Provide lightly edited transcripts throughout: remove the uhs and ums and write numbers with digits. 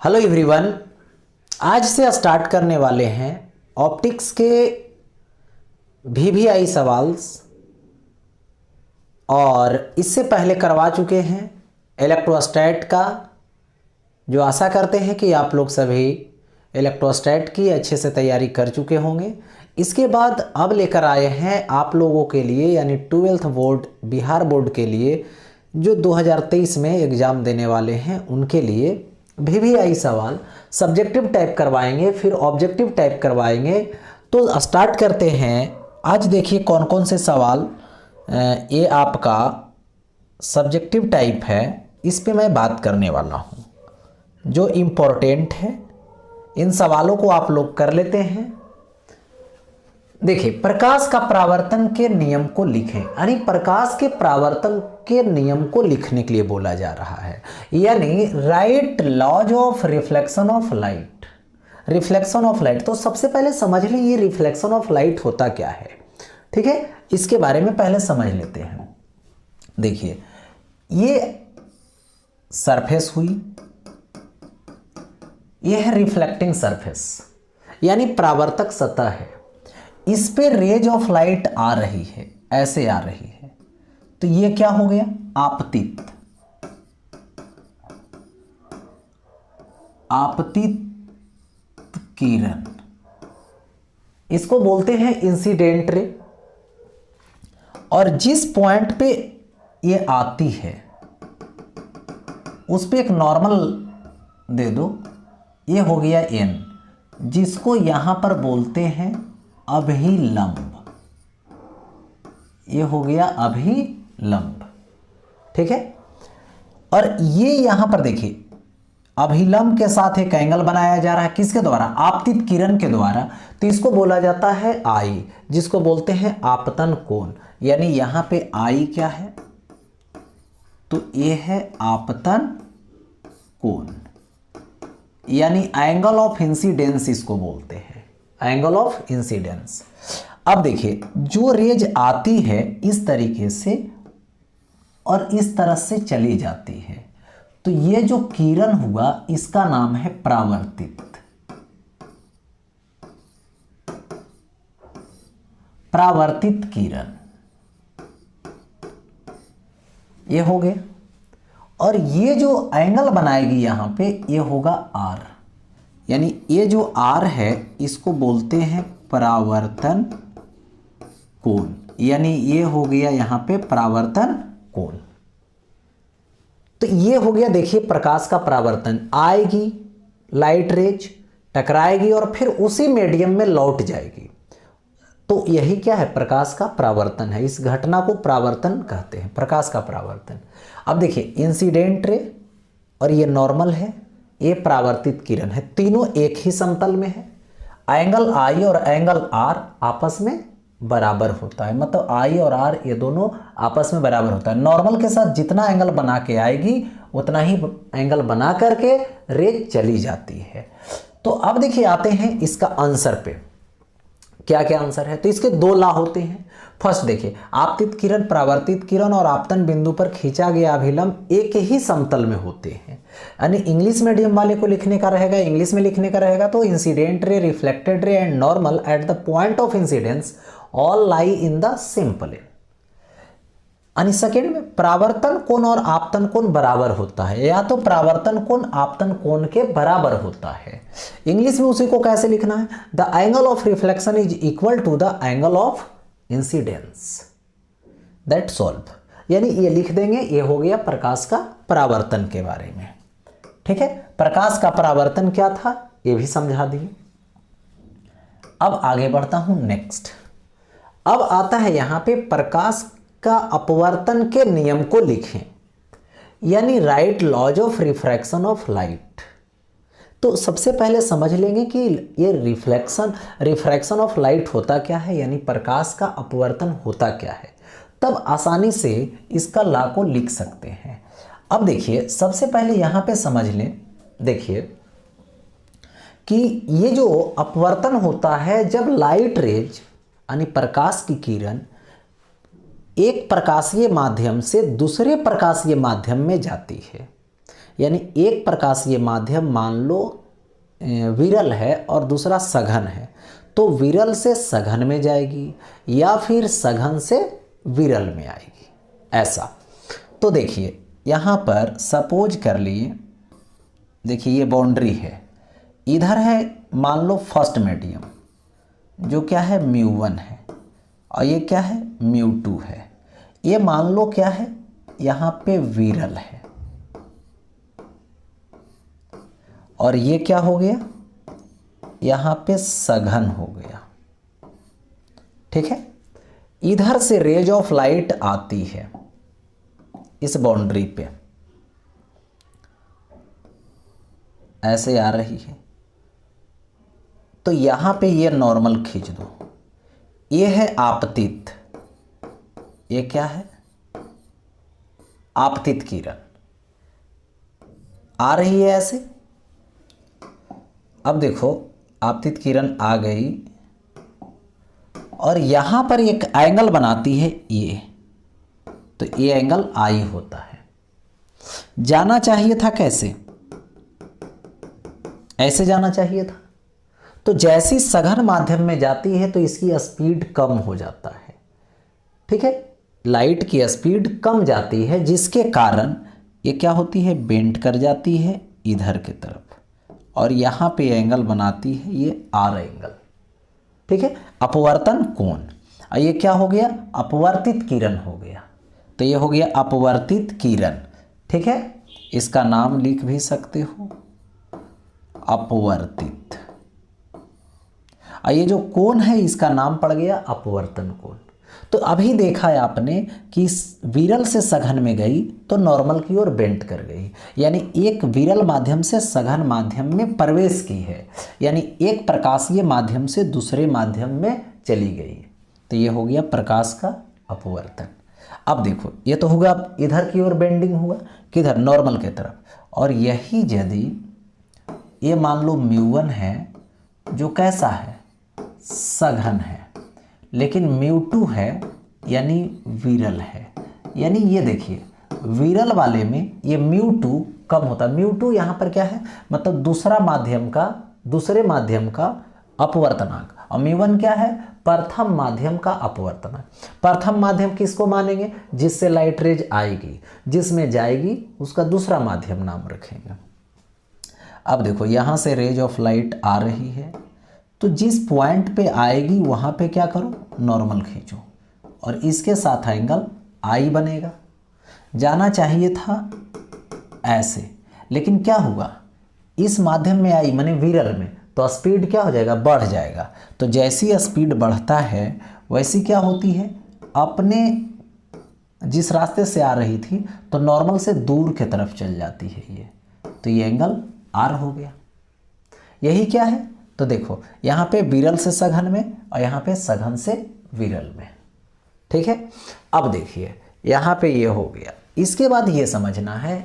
Hello everyone. आज से start करने वाले हैं ऑप्टिक्स के वीवीआई सवाल, और इससे पहले करवा चुके हैं इलेक्ट्रोस्टैट का, जो आशा करते हैं कि आप लोग सभी इलेक्ट्रोस्टैट की अच्छे से तैयारी कर चुके होंगे। इसके बाद अब लेकर आए हैं आप लोगों के लिए, यानी 12th बोर्ड बिहार बोर्ड के लिए, जो 2023 में एग्ज़ाम देने वाले हैं उनके लिए वीवीआई सवाल सब्जेक्टिव टाइप करवाएंगे, फिर ऑब्जेक्टिव टाइप करवाएंगे। तो स्टार्ट करते हैं। आज देखिए कौन कौन से सवाल ये आपका सब्जेक्टिव टाइप है, इस पे मैं बात करने वाला हूँ जो इम्पोर्टेंट है। इन सवालों को आप लोग कर लेते हैं। देखिए, प्रकाश का परावर्तन के नियम को लिखें, यानी प्रकाश के परावर्तन के नियम को लिखने के लिए बोला जा रहा है, यानी write laws of reflection of light. Reflection of light, तो सबसे पहले समझ लें ये रिफ्लेक्शन ऑफ लाइट होता क्या है। ठीक है, इसके बारे में पहले समझ लेते हैं। देखिए, ये सरफेस हुई, यह है रिफ्लेक्टिंग सरफेस, यानी परावर्तक सतह है। इस पे रेज ऑफ लाइट आ रही है, ऐसे आ रही है, तो ये क्या हो गया? आपतित। आपतित किरण, इसको बोलते हैं इंसिडेंट रे। और जिस पॉइंट पे ये आती है उस पे एक नॉर्मल दे दो, ये हो गया n, जिसको यहां पर बोलते हैं अभिलंब। ये हो गया अभिलंब। ठीक है, और ये यहां पर देखिए अभिलंब के साथ एक एंगल बनाया जा रहा है, किसके द्वारा? आपतित किरण के द्वारा। तो इसको बोला जाता है आई, जिसको बोलते हैं आपतन कोण। यानी यहां पे आई क्या है? तो ये है आपतन कोण, यानी एंगल ऑफ इंसिडेंस इसको बोलते हैं, एंगल ऑफ इंसिडेंस। अब देखिए, जो रेज आती है इस तरीके से और इस तरह से चली जाती है, तो ये जो किरण हुआ इसका नाम है परावर्तित। परावर्तित किरण, ये हो गया। और ये जो एंगल बनाएगी यहां पे, ये होगा आर, यानी ये जो आर है इसको बोलते हैं परावर्तन कोण, यानी ये हो गया यहां पे परावर्तन कोण। तो ये हो गया, देखिए प्रकाश का परावर्तन। आएगी लाइट रेज, टकराएगी और फिर उसी मीडियम में लौट जाएगी, तो यही क्या है? प्रकाश का परावर्तन है। इस घटना को परावर्तन कहते हैं, प्रकाश का परावर्तन। अब देखिए, इंसिडेंट रे और ये नॉर्मल है, ये परावर्तित किरण है, तीनों एक ही समतल में है। एंगल आई और एंगल आर आपस में बराबर होता है, मतलब आई और आर ये दोनों आपस में बराबर होता है। नॉर्मल के साथ जितना एंगल बना के आएगी उतना ही एंगल बना करके रेज चली जाती है। तो अब देखिए आते हैं इसका आंसर पे, क्या क्या आंसर है। तो इसके दो लॉ होते हैं। फर्स्ट देखिए, आपतित किरण, परावर्तित किरण और आपतन बिंदु पर खींचा गया अभिलंब एक ही समतल में होते हैं। यानी इंग्लिश मीडियम वाले को लिखने का रहेगा, इंग्लिश में लिखने का रहेगा तो incident ray, reflected ray and normal at the point of incidence all lie in the same plane. यानी सेकेंड में परावर्तन कोण और आपतन कोण बराबर होता है, या तो परावर्तन कोण आपतन कोण के बराबर होता है। इंग्लिश में उसी को कैसे लिखना है? The angle of reflection is equal to the angle of incidence, that solve. यानी ये लिख देंगे, ये हो गया प्रकाश का परावर्तन के बारे में। ठीक है, प्रकाश का परावर्तन क्या था ये भी समझा दिए। अब आगे बढ़ता हूं नेक्स्ट। अब आता है यहां पे प्रकाश का अपवर्तन के नियम को लिखें, यानी write laws of refraction of light. तो सबसे पहले समझ लेंगे कि ये रिफ्रैक्शन ऑफ लाइट होता क्या है, यानी प्रकाश का अपवर्तन होता क्या है, तब आसानी से इसका लॉ को लिख सकते हैं। अब देखिए, सबसे पहले यहां पे समझ लें, देखिए कि ये जो अपवर्तन होता है जब लाइट रेज यानी प्रकाश की किरण एक प्रकाशीय माध्यम से दूसरे प्रकाशीय माध्यम में जाती है, यानी एक प्रकाशीय माध्यम मान लो विरल है और दूसरा सघन है, तो विरल से सघन में जाएगी या फिर सघन से विरल में आएगी, ऐसा। तो देखिए यहाँ पर सपोज कर लिए, देखिए ये बाउंड्री है, इधर है मान लो फर्स्ट मीडियम जो क्या है μ1 है, और ये क्या है μ2 है। ये मान लो क्या है, यहाँ पे विरल है, और ये क्या हो गया, यहाँ पे सघन हो गया। ठीक है, इधर से रेज ऑफ लाइट आती है इस बाउंड्री पे, ऐसे आ रही है, तो यहाँ पे ये नॉर्मल खींच दो। ये है आपतित, ये क्या है आपतित किरण आ रही है ऐसे। अब देखो आपतित किरण आ गई और यहाँ पर एक एंगल बनाती है ये, तो ये एंगल आई होता है। जाना चाहिए था कैसे, ऐसे जाना चाहिए था। तो जैसी सघन माध्यम में जाती है तो इसकी स्पीड कम हो जाता है। ठीक है, लाइट की स्पीड कम जाती है, जिसके कारण ये क्या होती है, बेंड कर जाती है इधर की तरफ, और यहाँ पे एंगल बनाती है ये आर एंगल। ठीक है, अपवर्तन कोण। और ये क्या हो गया, अपवर्तित किरण हो गया, तो ये हो गया अपवर्तित किरण। ठीक है, इसका नाम लिख भी सकते हो अपवर्तित। और ये जो कोण है इसका नाम पड़ गया अपवर्तन कोण। तो अभी देखा है आपने कि विरल से सघन में गई तो नॉर्मल की ओर बेंट कर गई, यानी एक विरल माध्यम से सघन माध्यम में प्रवेश की है, यानी एक प्रकाशीय माध्यम से दूसरे माध्यम में चली गई। तो ये हो गया प्रकाश का अपवर्तन। अब देखो ये तो होगा इधर की ओर बेंडिंग हुआ, किधर, नॉर्मल की तरफ। और यही यदि ये मान लो μ1 है जो कैसा है, सघन है, लेकिन μ2 है यानी विरल है। यानी ये देखिए विरल वाले में ये μ2 कम होता है। μ2 यहाँ पर क्या है, मतलब दूसरे माध्यम का अपवर्तनांक, और μ1 क्या है, प्रथम माध्यम का अपवर्तनांक। प्रथम माध्यम किसको मानेंगे, जिससे लाइट रेज आएगी, जिसमें जाएगी उसका दूसरा माध्यम नाम रखेंगे। अब देखो यहाँ से रेज ऑफ लाइट आ रही है, तो जिस पॉइंट पे आएगी वहाँ पे क्या करो, नॉर्मल खींचो, और इसके साथ एंगल आई बनेगा। जाना चाहिए था ऐसे, लेकिन क्या हुआ, इस माध्यम में आई माने विरल में, तो स्पीड क्या हो जाएगा, बढ़ जाएगा। तो जैसी स्पीड बढ़ता है वैसी क्या होती है, अपने जिस रास्ते से आ रही थी तो नॉर्मल से दूर की तरफ चल जाती है ये, तो ये एंगल आर हो गया। यही क्या है, तो देखो यहाँ पे विरल से सघन में और यहाँ पे सघन से विरल में। ठीक है, अब देखिए यहाँ पे ये हो गया। इसके बाद ये समझना है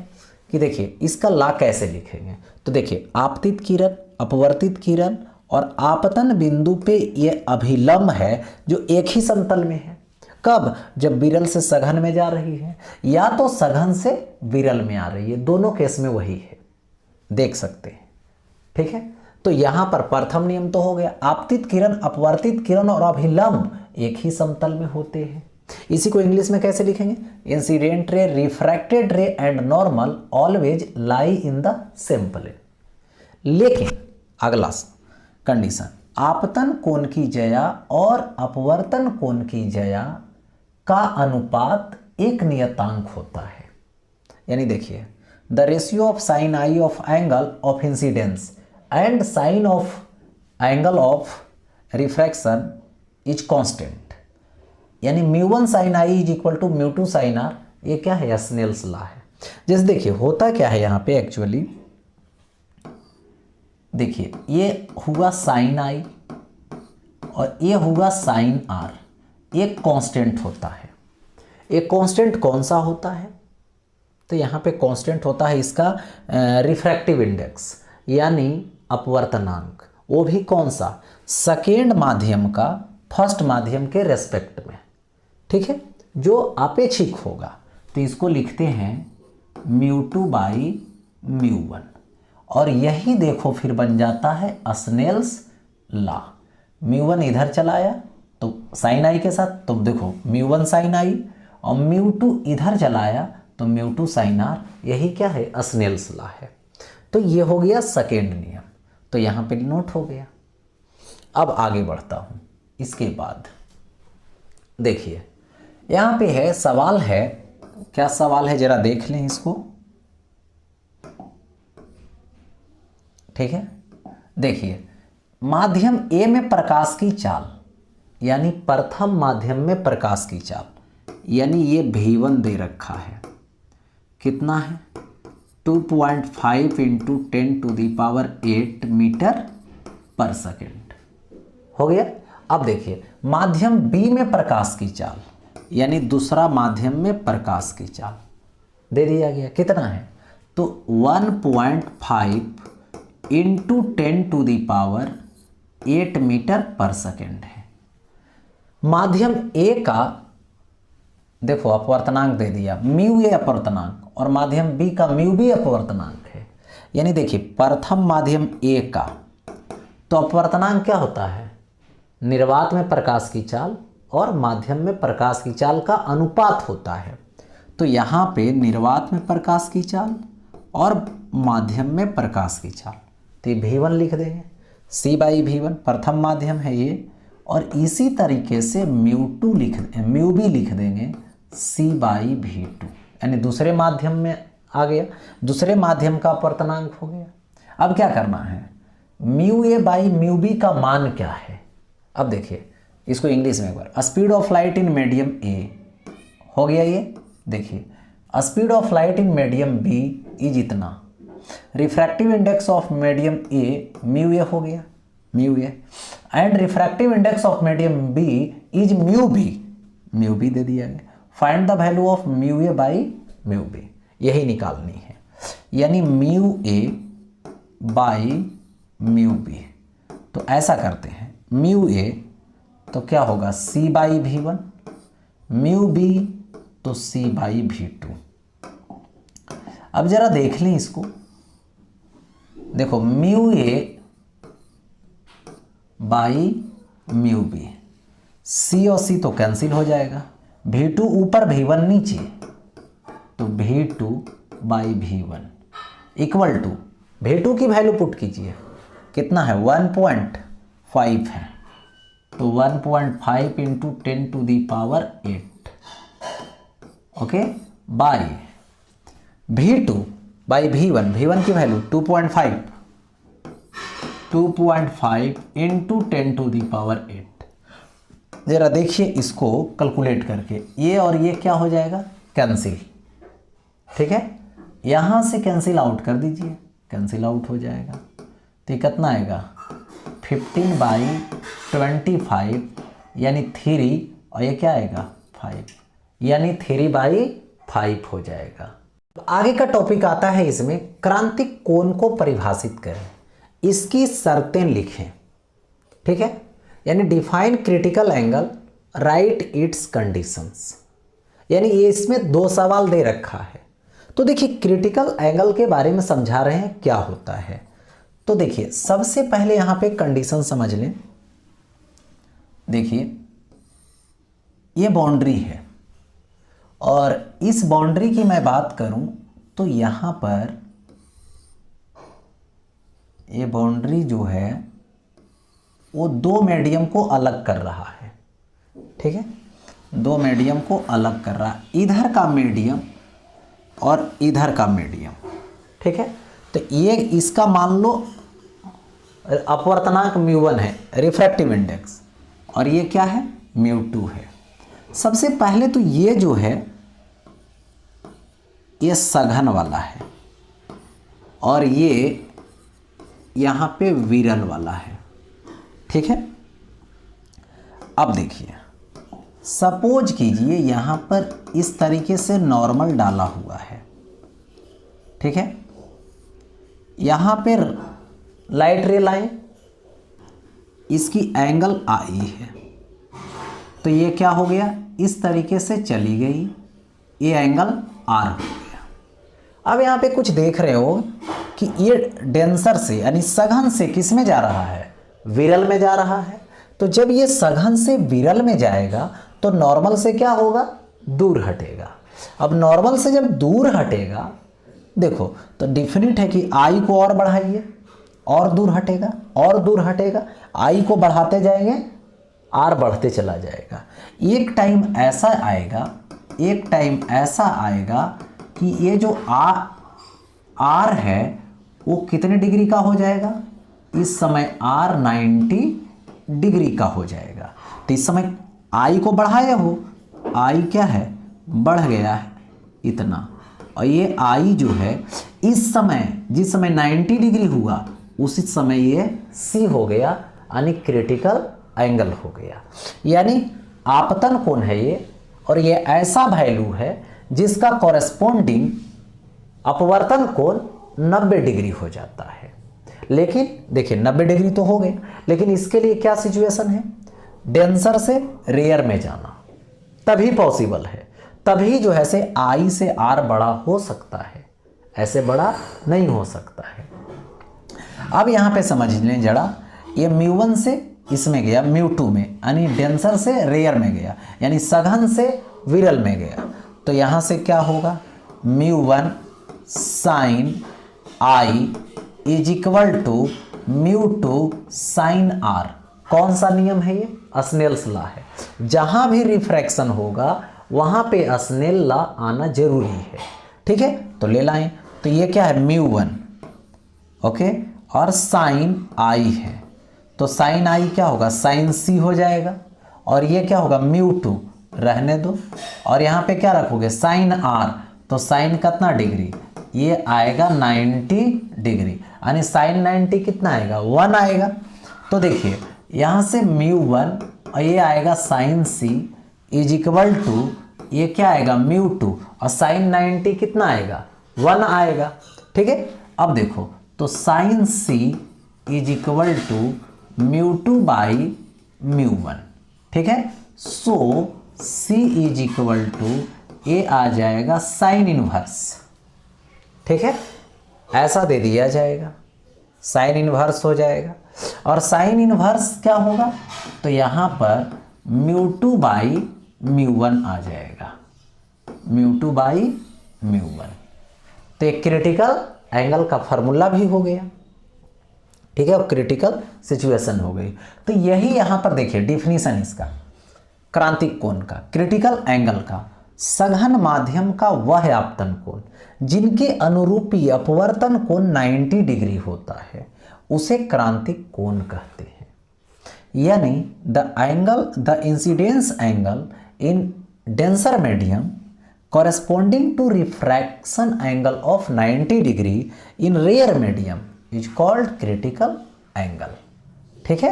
कि देखिए इसका ला कैसे लिखेंगे। तो देखिए आपतित किरण, अपवर्तित किरण और आपतन बिंदु पे ये अभिलंब है जो एक ही समतल में है। कब, जब विरल से सघन में जा रही है या तो सघन से विरल में आ रही है, दोनों केस में वही है, देख सकते हैं। ठीक है, तो यहाँ पर प्रथम नियम तो हो गया, आपतित किरण, अपवर्तित किरण और अभिलंब एक ही समतल में होते हैं। इसी को इंग्लिश में कैसे लिखेंगे, incident ray, refracted ray and normal always lie in the same plane. लेकिन अगला कंडीशन, आपतन कोण की ज्या और अपवर्तन कोण की ज्या का अनुपात एक नियतांक होता है। यानी देखिए the ratio of sine I of angle of incidence and sine of angle of refraction is constant. यानी μ1 sine I is equal to μ2 sine R. ये क्या है, स्नेल्स लॉ है। जैसे देखिए होता क्या है यहाँ पे एक्चुअली, देखिए ये हुआ साइन आई और ये हुआ साइन आर, एक कांस्टेंट होता है। एक कांस्टेंट कौन सा होता है, तो यहाँ पे कांस्टेंट होता है इसका रिफ्रैक्टिव इंडेक्स यानी अपवर्तनांक। वो भी कौन सा, सेकेंड माध्यम का फर्स्ट माध्यम के रेस्पेक्ट में। ठीक है, जो आपेक्षिक होगा, तो इसको लिखते हैं μ2 बाई μ1। और यही देखो फिर बन जाता है स्नेल्स लॉ। μ1 इधर चला आया तो साइन आई के साथ, तो देखो μ1 साइन आई, और μ2 इधर चला आया तो μ2 साइन आर। यही क्या है, स्नेल्स लॉ है। तो ये हो गया सेकेंड नियम, तो यहाँ पे नोट हो गया। अब आगे बढ़ता हूँ। इसके बाद देखिए यहाँ पे है सवाल है, क्या सवाल है जरा देख लें इसको। ठीक है, देखिए माध्यम ए में प्रकाश की चाल, यानी प्रथम माध्यम में प्रकाश की चाल, यानी ये V1 दे रखा है, कितना है 2.5 इंटू 10⁸ मीटर पर सेकेंड हो गया। अब देखिए माध्यम बी में प्रकाश की चाल, यानी दूसरा माध्यम में प्रकाश की चाल दे दिया गया, कितना है, तो 1.5 इंटू 10⁸ मीटर पर सेकेंड है। माध्यम ए का देखो अपवर्तनांक दे दिया म्यू ए अपवर्तनांक, और माध्यम बी का म्यू बी अपवर्तनांक है। यानी देखिए प्रथम माध्यम ए का तो अपवर्तनांक क्या होता है, निर्वात में प्रकाश की चाल और माध्यम में प्रकाश की चाल का अनुपात होता है। तो यहाँ पे निर्वात में प्रकाश की चाल और माध्यम में प्रकाश की चाल, तो ये V1 लिख देंगे, C/V1 प्रथम माध्यम है ये, और इसी तरीके से μ2 μb लिख देंगे C/V2, यानी दूसरे माध्यम में आ गया, दूसरे माध्यम का अपवर्तनांक हो गया। अब क्या करना है, μA/μB का मान क्या है। अब देखिए इसको इंग्लिश में एक बार, speed of light in medium A हो गया ये, देखिए speed of light in medium B is इतना, refractive index of medium A μA हो गया μA, and refractive index of medium B is μB दे दिया गया। Find the value of μA/μB, यही निकालनी है, यानी μA/μB। तो ऐसा करते हैं, μA तो क्या होगा C/V1, μB तो C/V2। अब जरा देख लें इसको, देखो μA/μB, C और C तो कैंसिल हो जाएगा, V2 ऊपर V1 नीचे, तो V2/V1 इक्वल टू V2 की वैल्यू पुट कीजिए, कितना है 1.5 है, तो 1.5 into 10⁸, okay, by V2/V1, V1 की वैल्यू 2.5 इंटू 10⁸। जरा देखिए इसको कैलकुलेट करके, ये और ये क्या हो जाएगा, कैंसिल, ठीक है, यहाँ से कैंसिल आउट कर दीजिए, कैंसिल आउट हो जाएगा, तो कितना आएगा 15/25, यानी 3, और ये क्या आएगा 5, यानी 3/5 हो जाएगा। आगे का टॉपिक आता है, इसमें क्रांतिक कोण को परिभाषित करें, इसकी शर्तें लिखें, ठीक है, यानी define critical angle, right it's conditions. यानी ये इसमें 2 सवाल दे रखा है। तो देखिए क्रिटिकल एंगल के बारे में समझा रहे हैं क्या होता है। तो देखिए सबसे पहले यहाँ पे कंडीशन समझ लें। देखिए ये बाउंड्री है, और इस बाउंड्री की मैं बात करूं तो यहाँ पर ये बाउंड्री जो है वो 2 मीडियम को अलग कर रहा है, ठीक है, 2 मीडियम को अलग कर रहा है, इधर का मीडियम और इधर का मीडियम, ठीक है। तो ये इसका मान लो अपवर्तनांक μ1 है, रिफ्रैक्टिव इंडेक्स, और ये क्या है μ2 है। सबसे पहले तो ये जो है ये सघन वाला है, और ये यहाँ पे विरल वाला है, ठीक है। अब देखिए सपोज कीजिए यहाँ पर इस तरीके से नॉर्मल डाला हुआ है, ठीक है, यहाँ पे लाइट रे लाए, इसकी एंगल आई है, तो ये क्या हो गया, इस तरीके से चली गई, ये एंगल आर हो गया। अब यहाँ पे कुछ देख रहे हो कि ये डेंसर से यानी सघन से किस में जा रहा है, विरल में जा रहा है। तो जब ये सघन से विरल में जाएगा तो नॉर्मल से क्या होगा, दूर हटेगा। अब नॉर्मल से जब दूर हटेगा, देखो तो डिफिनिट है कि आई को और बढ़ाइए और दूर हटेगा और दूर हटेगा, आई को बढ़ाते जाएंगे आर बढ़ते चला जाएगा। एक टाइम ऐसा आएगा, एक टाइम ऐसा आएगा कि ये जो आर है वो कितने डिग्री का हो जाएगा, इस समय आर 90 डिग्री का हो जाएगा। तो इस समय आई को बढ़ाया हो, आई क्या है, बढ़ गया है इतना, और ये आई जो है इस समय जिस समय 90 डिग्री हुआ उसी समय ये सी हो गया, यानी क्रिटिकल एंगल हो गया। यानी आपतन कोण है ये, और ये ऐसा वैल्यू है जिसका कॉरेस्पॉन्डिंग अपवर्तन कोण 90 डिग्री हो जाता है। लेकिन देखिए 90 डिग्री तो हो गए, लेकिन इसके लिए क्या सिचुएशन है, डेंसर से रेयर में जाना, तभी पॉसिबल है, तभी जो है से आई से आर बड़ा हो सकता है, ऐसे बड़ा नहीं हो सकता है। अब यहाँ पे समझ लें जरा, ये μ1 से इसमें गया μ2 में, यानी डेंसर से रेयर में गया, यानी सघन से विरल में गया। तो यहाँ से क्या होगा, μ1 sine I is equal to μ2 sine R. कौन सा नियम है ये, स्नेल्स लॉ है। जहाँ भी रिफ्रैक्शन होगा वहाँ पे स्नेल लॉ आना जरूरी है, ठीक है। तो ले लाएं, तो ये क्या है μ1, ओके, और साइन आई है, तो साइन आई क्या होगा, साइन सी हो जाएगा, और ये क्या होगा μ2 रहने दो, और यहाँ पे क्या रखोगे साइन आर, तो साइन कितना डिग्री, ये आएगा 90 डिग्री, यानी साइन 90 कितना आएगा, 1 आएगा। तो देखिए यहाँ से μ1 और ये आएगा sine C is equal to ये क्या आएगा μ2, और साइन 90 कितना आएगा, 1 आएगा, ठीक है। अब देखो तो sine C is equal to μ2 by μ1, ठीक है। So C is equal to ये आ जाएगा साइन इनवर्स, ठीक है, ऐसा दे दिया जाएगा, साइन इनवर्स हो जाएगा। और साइन इनवर्स क्या होगा, तो यहाँ पर μ2 बाई μ1 आ जाएगा, μ2 बाई μ1। तो एक क्रिटिकल एंगल का फार्मूला भी हो गया, ठीक है, और क्रिटिकल सिचुएशन हो गई। तो यही यहाँ पर देखिए डिफिनीशन इसका, क्रांतिक कोण का, क्रिटिकल एंगल का, सघन माध्यम का वह आपतन कोण जिनके अनुरूपी अपवर्तन कोण 90 डिग्री होता है उसे क्रांतिक कोण कहते हैं। यानी the incidence angle in denser medium corresponding to refraction angle of 90 degree in rare medium is called critical angle, ठीक है।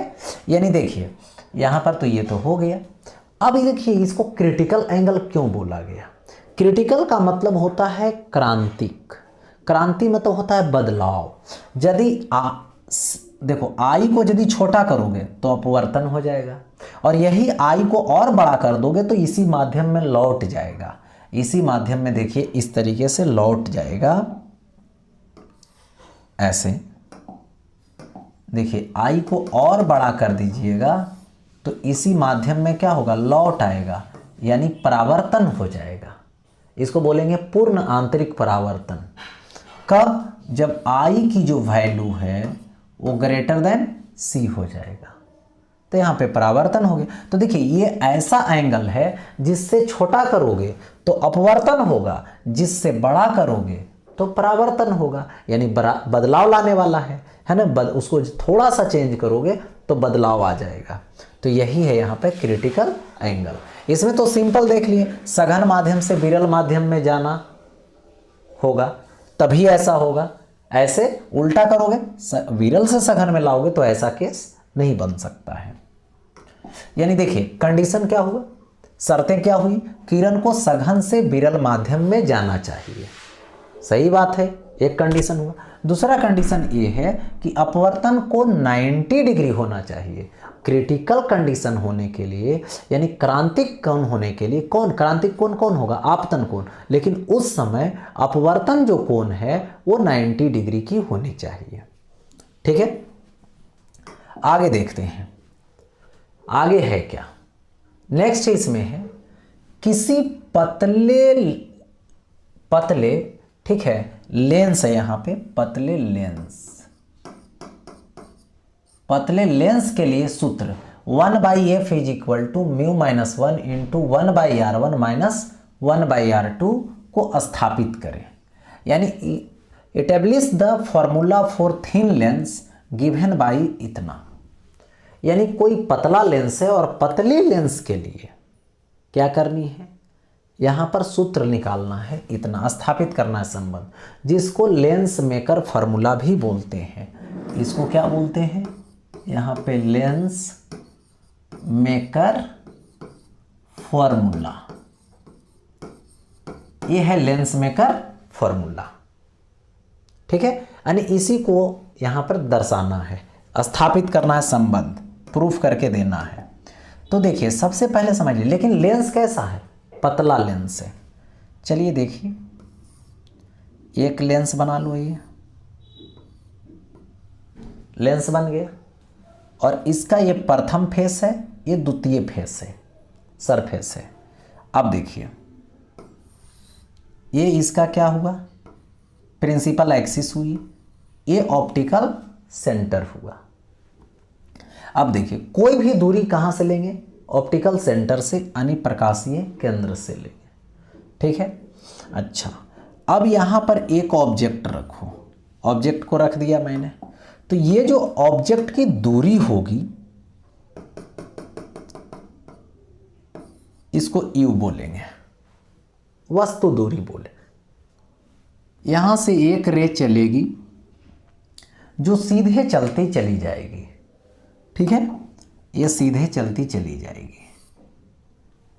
यानी देखिए यहाँ पर तो ये तो हो गया। अब देखिए इसको क्रिटिकल एंगल क्यों बोला गया, क्रिटिकल का मतलब होता है क्रांतिक, क्रांति मतलब होता है बदलाव। यदि देखो आई को यदि छोटा करोगे तो अपवर्तन हो जाएगा, और यही आई को और बड़ा कर दोगे तो इसी माध्यम में लौट जाएगा, इसी माध्यम में देखिए इस तरीके से लौट जाएगा, ऐसे देखिए आई को और बड़ा कर दीजिएगा तो इसी माध्यम में क्या होगा, लौट आएगा, यानी परावर्तन हो जाएगा। इसको बोलेंगे पूर्ण आंतरिक परावर्तन। कब, जब आई की जो वैल्यू है वो ग्रेटर देन सी हो जाएगा, तो यहाँ पे परावर्तन हो गया। तो देखिए ये ऐसा एंगल है जिससे छोटा करोगे तो अपवर्तन होगा, जिससे बड़ा करोगे तो परावर्तन होगा, यानी बदलाव लाने वाला है ना। उसको थोड़ा सा चेंज करोगे तो बदलाव आ जाएगा। तो यही है यहाँ पे क्रिटिकल एंगल। इसमें तो सिंपल देख लिए, सघन माध्यम से विरल माध्यम में जाना होगा तभी ऐसा होगा, ऐसे उल्टा करोगे विरल से सघन में लाओगे तो ऐसा केस नहीं बन सकता है। यानी देखिए कंडीशन क्या हुआ, शर्तें क्या हुई, किरण को सघन से विरल माध्यम में जाना चाहिए, सही बात है, एक कंडीशन हुआ। दूसरा कंडीशन ये है कि अपवर्तन को 90 डिग्री होना चाहिए। क्रिटिकल कंडीशन होने के लिए यानी क्रांतिक कोण होने के लिए, कौन क्रांतिक कोण कौन होगा? आपतन कोण। लेकिन उस समय अपवर्तन जो कोण है वो 90 डिग्री की होनी चाहिए। ठीक है, आगे देखते हैं आगे है क्या। नेक्स्ट इसमें है किसी पतले ठीक है लेंस है, यहां पे पतले लेंस के लिए सूत्र 1/f is equal to mu minus 1 into 1/r1 minus 1/r2 को स्थापित करें। यानी establish the formula for thin lens given by इतना। यानी कोई पतला लेंस है और पतली लेंस के लिए क्या करनी है, यहां पर सूत्र निकालना है, इतना स्थापित करना है संबंध, जिसको लेंस मेकर फॉर्मूला भी बोलते हैं। इसको क्या बोलते हैं? यहां पे लेंस मेकर फॉर्मूला, ये है लेंस मेकर फॉर्मूला। ठीक है, यानी इसी को यहां पर दर्शाना है, स्थापित करना है, संबंध प्रूफ करके देना है। तो देखिए सबसे पहले समझिए, लेकिन लेंस कैसा है? पतला लेंस है। चलिए देखिए, एक लेंस बना लो, ये लेंस बन गया और इसका ये प्रथम फेस है, ये द्वितीय फेस है, सरफेस है। अब देखिए ये इसका क्या हुआ? प्रिंसिपल एक्सिस हुई, ये ऑप्टिकल सेंटर हुआ। अब देखिए कोई भी दूरी कहां से लेंगे? ऑप्टिकल सेंटर से, यानी प्रकाशीय केंद्र से लेंगे। ठीक है, अच्छा अब यहां पर एक ऑब्जेक्ट रखो, ऑब्जेक्ट को रख दिया मैंने, तो ये जो ऑब्जेक्ट की दूरी होगी इसको यू बोलेंगे, वस्तु दूरी बोले। यहां से एक रे चलेगी जो सीधे चलती चली जाएगी। ठीक है, ये सीधे चलती चली जाएगी,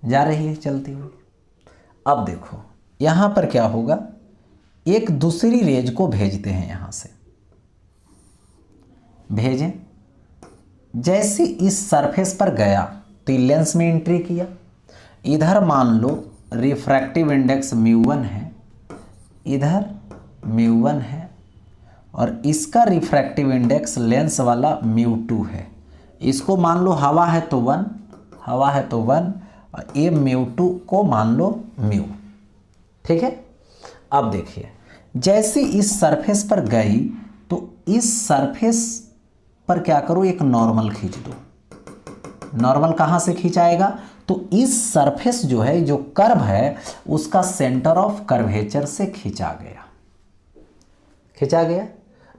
जा रही है चलती हुई। अब देखो यहां पर क्या होगा, एक दूसरी रेज को भेजते हैं, यहां से भेजें, जैसे इस सरफेस पर गया तो लेंस में एंट्री किया। इधर मान लो रिफ्रैक्टिव इंडेक्स μ1 है, इधर μ1 है, और इसका रिफ्रैक्टिव इंडेक्स लेंस वाला μ2 है। इसको मान लो हवा है तो 1, हवा है तो 1, और ये μ2 को मान लो μ। ठीक है, अब देखिए जैसे इस सरफेस पर गई तो इस सरफेस पर क्या करो, एक नॉर्मल खींच दो। नॉर्मल कहां से खींचाएगा? तो इस सरफेस जो है, जो कर्व है, उसका सेंटर ऑफ कर्वेचर से खींचा गया, खींचा गया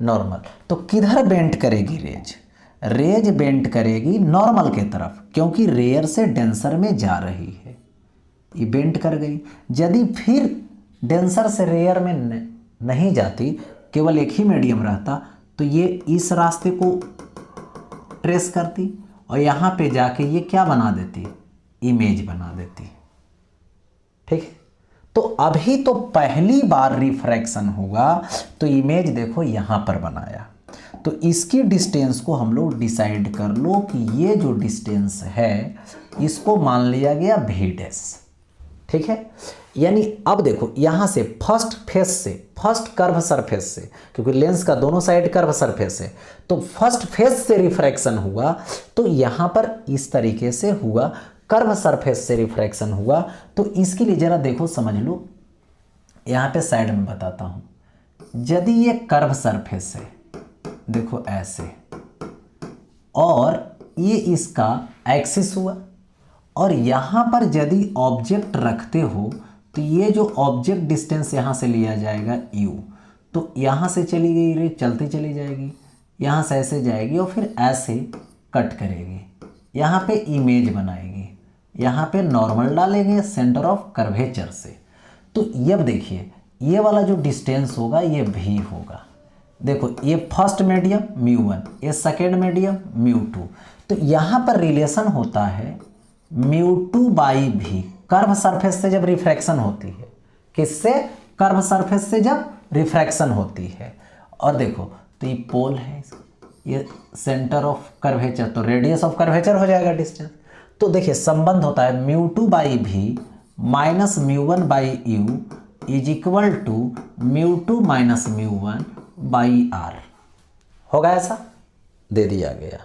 नॉर्मल। तो किधर बेंट करेगी रेज? रेज बेंट करेगी नॉर्मल के तरफ, क्योंकि रेयर से डेंसर में जा रही है, ये बेंट कर गई। यदि फिर डेंसर से रेयर में नहीं जाती, केवल एक ही मीडियम रहता, तो ये इस रास्ते को ट्रेस करती और यहाँ पे जाके ये क्या बना देती? इमेज बना देती। ठीक है, तो अभी तो पहली बार रिफ्रैक्शन हुआ तो इमेज देखो यहाँ पर बनाया, तो इसकी डिस्टेंस को हम लोग डिसाइड कर लो कि ये जो डिस्टेंस है इसको मान लिया गया v डैश। ठीक है, यानी अब देखो यहाँ से फर्स्ट फेस से, फर्स्ट कर्व सरफेस से, क्योंकि लेंस का दोनों साइड कर्व सरफेस है, तो फर्स्ट फेस से रिफ्रैक्शन हुआ, तो यहाँ पर इस तरीके से हुआ, कर्व सरफेस से रिफ्रैक्शन हुआ। तो इसके लिए जरा देखो समझ लो, यहाँ पे साइड में बताता हूँ। यदि ये कर्व सरफेस है, देखो ऐसे, और ये इसका एक्सिस हुआ, और यहाँ पर यदि ऑब्जेक्ट रखते हो तो ये जो ऑब्जेक्ट डिस्टेंस यहाँ से लिया जाएगा u, तो यहाँ से चली गई रे, चलती चली जाएगी, यहाँ से ऐसे जाएगी और फिर ऐसे कट करेगी, यहाँ पे इमेज बनाएगी, यहाँ पे नॉर्मल डालेंगे सेंटर ऑफ कर्वेचर से। तो ये देखिए ये वाला जो डिस्टेंस होगा ये v होगा। देखो ये फर्स्ट मीडियम μ1, ये सेकेंड मीडियम μ2, तो यहाँ पर रिलेशन होता है μ2/v, कर्व सरफेस से जब रिफ्रैक्शन होती है, किससे? कर्व सरफेस से जब रिफ्रैक्शन होती है। और देखो तो ये पोल है, ये सेंटर ऑफ कर्वेचर, तो रेडियस ऑफ कर्वेचर हो जाएगा डिस्टेंस। तो देखिए संबंध होता है μ2 बाई भी minus μ1 by U is equal to μ2 minus μ1 by R. होगा ऐसा, दे दिया गया।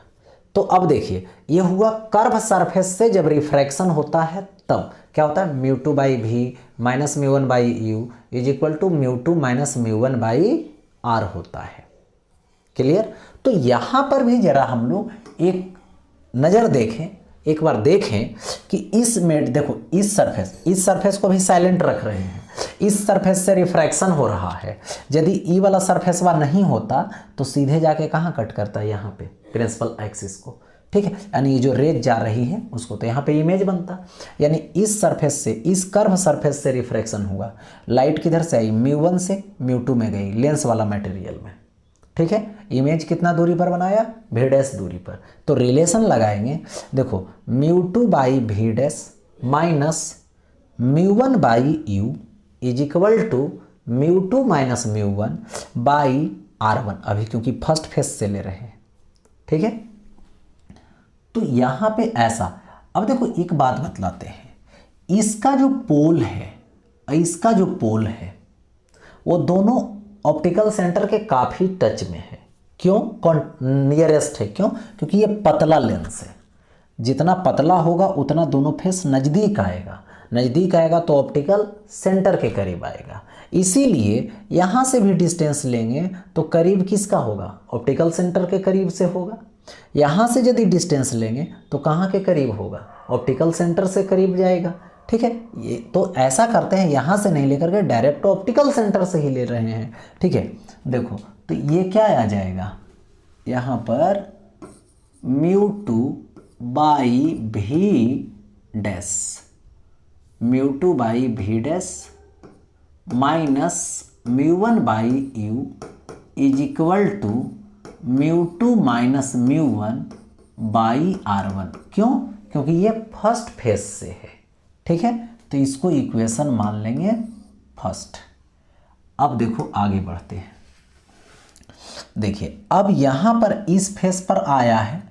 तो अब देखिए ये हुआ कर्व सरफेस से जब रिफ्रैक्शन होता है तब क्या होता है, μ2 बाई भी minus μ1 by U is equal to μ2 minus μ1 by R होता है। क्लियर। तो यहाँ पर भी जरा हम लोग एक नज़र देखें, एक बार देखें कि इस में देखो इस सरफेस को भी साइलेंट रख रहे हैं, इस सरफेस से रिफ्रैक्शन हो रहा है। यदि ई वाला सरफेस वाला नहीं होता तो सीधे जाके कहाँ कट करता है, यहाँ पे प्रिंसिपल एक्सिस को, ठीक है। यानी ये जो रेज जा रही है उसको, तो यहाँ पे इमेज बनता, यानी इस सरफेस से, इस कर्व सरफेस से रिफ्रैक्शन हुआ। लाइट किधर से आई, μ1 से μ2 में गई लेंस वाला मटेरियल में, ठीक है। इमेज कितना दूरी पर बनाया, v डैश दूरी पर। तो रिलेशन लगाएंगे, देखो μ2 by v dash minus μ1 by U is equal to μ2 minus μ1 by r1, अभी क्योंकि फर्स्ट फेस से ले रहे हैं, ठीक है। तो यहाँ पे ऐसा, अब देखो एक बात बतलाते हैं, इसका जो पोल है, इसका जो पोल है वो दोनों ऑप्टिकल सेंटर के काफ़ी टच में है। क्यों, नियरेस्ट है, क्यों, क्योंकि ये पतला लेंस है। जितना पतला होगा उतना दोनों फेस नज़दीक आएगा, नज़दीक आएगा तो ऑप्टिकल सेंटर के करीब आएगा। इसीलिए यहाँ से भी डिस्टेंस लेंगे तो करीब किसका होगा, ऑप्टिकल सेंटर के करीब से होगा। यहाँ से यदि डिस्टेंस लेंगे तो कहाँ के करीब होगा, ऑप्टिकल सेंटर से करीब जाएगा, ठीक है। ये तो ऐसा करते हैं, यहाँ से नहीं लेकर के डायरेक्ट ऑप्टिकल सेंटर से ही ले रहे हैं, ठीक है। देखो तो ये क्या आ जाएगा, यहाँ पर μ2 by V dash, μ2 by V dash minus μ1 by U is equal to μ2 minus μ1 by r1। क्यों, क्योंकि ये फर्स्ट फेस से है, ठीक है। तो इसको इक्वेशन मान लेंगे फर्स्ट। अब देखो आगे बढ़ते हैं, देखिए अब यहाँ पर इस फेस पर आया है,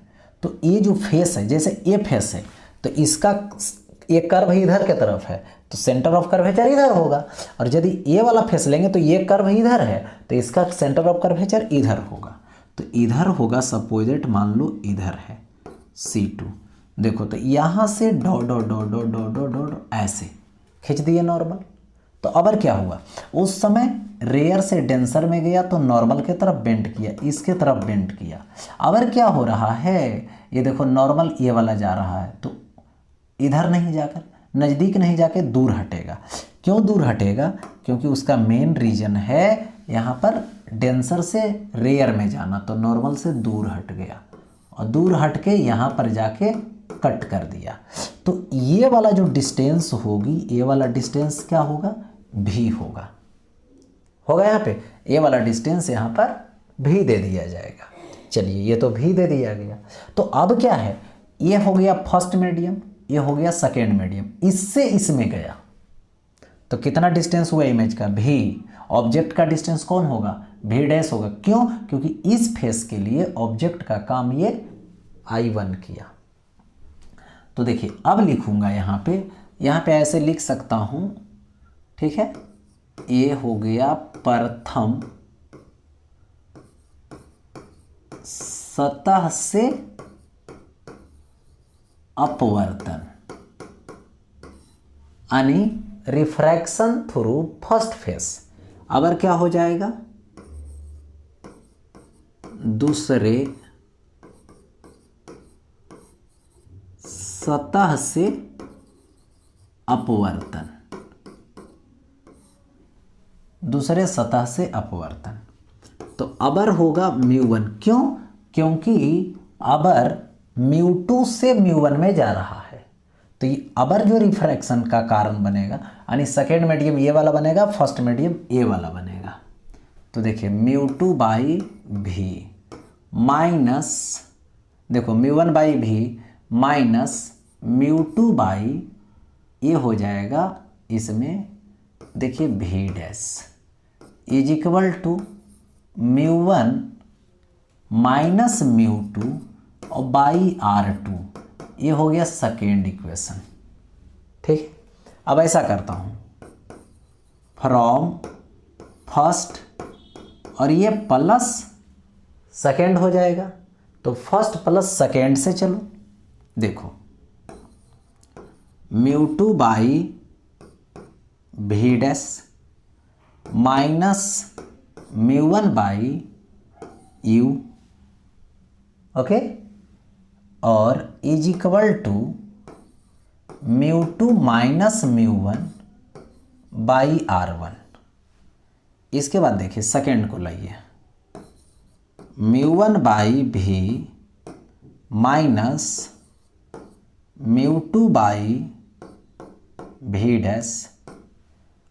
तो ये जो फेस है, जैसे ये फेस है तो इसका ये कर्व इधर के तरफ है तो सेंटर ऑफ कर्वेचर इधर होगा, और यदि ये वाला फेस लेंगे तो ये कर्व इधर है तो इसका सेंटर ऑफ कर्वेचर इधर होगा। तो इधर होगा, सपोजिट मान लो इधर है C2। देखो तो यहाँ से dot dot dot dot dot dot dot ऐसे खींच दिए नॉर्मल। तो अब क्या हुआ, उस समय रेयर से डेंसर में गया तो नॉर्मल के तरफ बेंड किया, इसके तरफ बेंड किया। अब क्या हो रहा है, ये देखो नॉर्मल ये वाला जा रहा है तो इधर नहीं जाकर, नज़दीक नहीं जाके दूर हटेगा। क्यों दूर हटेगा, क्योंकि उसका मेन रीजन है यहाँ पर डेंसर से रेयर में जाना, तो नॉर्मल से दूर हट गया और दूर हट के यहाँ पर जाके कट कर दिया। तो ये वाला जो डिस्टेंस होगी, ये वाला डिस्टेंस क्या होगा, भी होगा यहाँ पे, ये वाला डिस्टेंस यहाँ पर भी दे दिया जाएगा। चलिए ये तो भी दे दिया गया। तो अब क्या है, ये हो गया फर्स्ट मीडियम, ये हो गया सेकेंड मीडियम, इससे इसमें गया तो कितना डिस्टेंस हुआ इमेज का, भी। ऑब्जेक्ट का डिस्टेंस कौन होगा, भी डैश होगा। क्यों, क्योंकि इस फेस के लिए ऑब्जेक्ट का काम ये I1 किया। तो देखिए अब लिखूंगा यहाँ पे ऐसे लिख सकता हूँ, ठीक है। ये हो गया प्रथम सतह से अपवर्तन, यानी रिफ्रैक्शन थ्रू फर्स्ट फेस। अगर क्या हो जाएगा, दूसरे सतह से अपवर्तन, दूसरे सतह से अपवर्तन। तो अबर होगा μ1, क्यों, क्योंकि अबर μ2 से μ1 में जा रहा है, तो ये अबर जो रिफ्रैक्शन का कारण बनेगा, यानी सेकेंड मीडियम ये वाला बनेगा, फर्स्ट मीडियम ये वाला बनेगा। तो देखिए μ2 बाई भी माइनस, देखो μ1 बाई भी माइनस μ2 बाई ये हो जाएगा इसमें, देखिए V dash, is equal to μ1 minus μ2 और बाई R2। ये हो गया सेकेंड इक्वेशन। ठीक है, अब ऐसा करता हूँ, फ्रॉम फर्स्ट और ये प्लस सेकेंड हो जाएगा, तो फर्स्ट प्लस सेकेंड से चलो। देखो μ2 by V dash minus μ1 by u, okay, और is equal to μ2 minus μ1 by R1। इसके बाद देखिए सेकेंड को लाइए, μ1 बाई भी माइनस μ2 बाई भी डैश,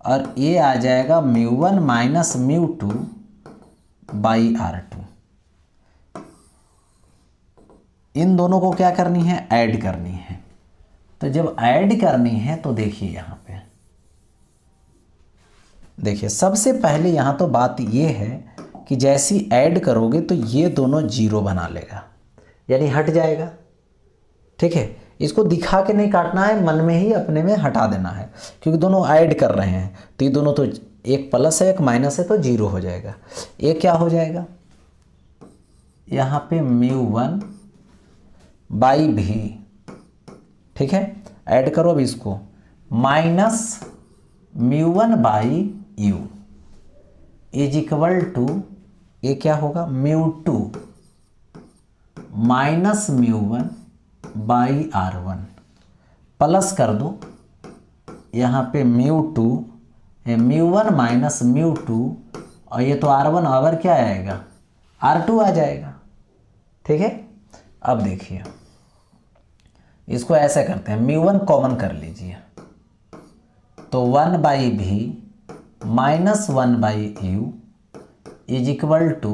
और ये आ जाएगा μ1 माइनस μ2 बाई R2। इन दोनों को क्या करनी है, ऐड करनी है। तो जब ऐड करनी है तो देखिए यहाँ पे, देखिए सबसे पहले यहाँ तो बात ये है कि जैसी ऐड करोगे तो ये दोनों जीरो बना लेगा, यानी हट जाएगा। ठीक है, इसको दिखा के नहीं काटना है, मन में ही अपने में हटा देना है, क्योंकि दोनों ऐड कर रहे हैं तो ये दोनों तो एक प्लस है एक माइनस है, तो जीरो हो जाएगा। ये क्या हो जाएगा, यहाँ पे μ1 बाई भी, ठीक है, ऐड करो अब इसको, minus μ1 by u is equal to, ये क्या होगा, μ2 माइनस μ1 बाई R1, प्लस कर दो, यहाँ पे μ2 है, μ1 माइनस μ2, और ये तो R1 और क्या आएगा, R2 आ जाएगा। ठीक है, अब देखिए इसको ऐसे करते हैं, μ1 कॉमन कर लीजिए, तो 1 बाई भी minus 1 by u is equal to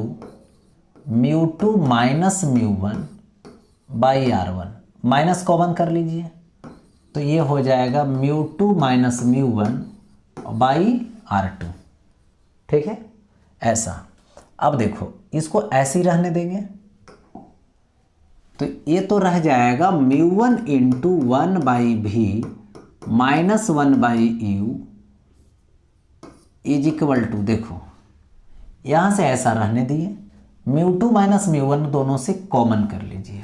μ2 minus μ1 by R1, minus common कर लीजिए, तो ये हो जाएगा μ2 माइनस μ1 बाई R2। ठीक है, ऐसा। अब देखो इसको ऐसे ही रहने देंगे, तो ये तो रह जाएगा μ1 इंटू 1 बाई भी minus 1 by u is equal to, देखो यहाँ से ऐसा रहने दिए, μ2 माइनस μ1 दोनों से कॉमन कर लीजिए,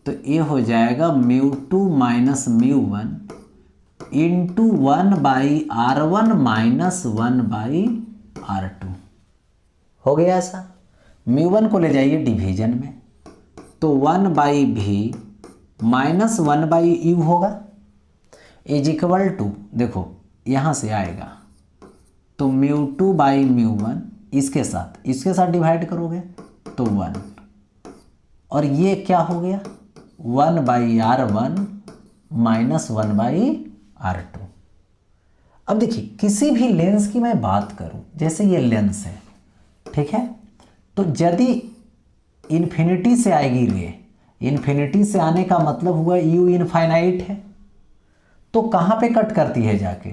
तो ये हो जाएगा μ2 minus μ1 into 1 by R1 minus 1 by R2। हो गया ऐसा। μ1 को ले जाइए डिवीजन में, तो 1 बाई भी माइनस 1 बाई u होगा इज इक्वल टू, देखो यहाँ से आएगा तो μ2 बाई μ1 इसके साथ डिवाइड करोगे तो 1, और ये क्या हो गया 1 by R1 minus 1 by R2। अब देखिए किसी भी लेंस की मैं बात करूं, जैसे ये लेंस है, ठीक है, तो यदि इन्फिनिटी से आएगी रे, इन्फिनिटी से आने का मतलब हुआ u इनफाइनाइट है, तो कहाँ पे कट करती है जाके,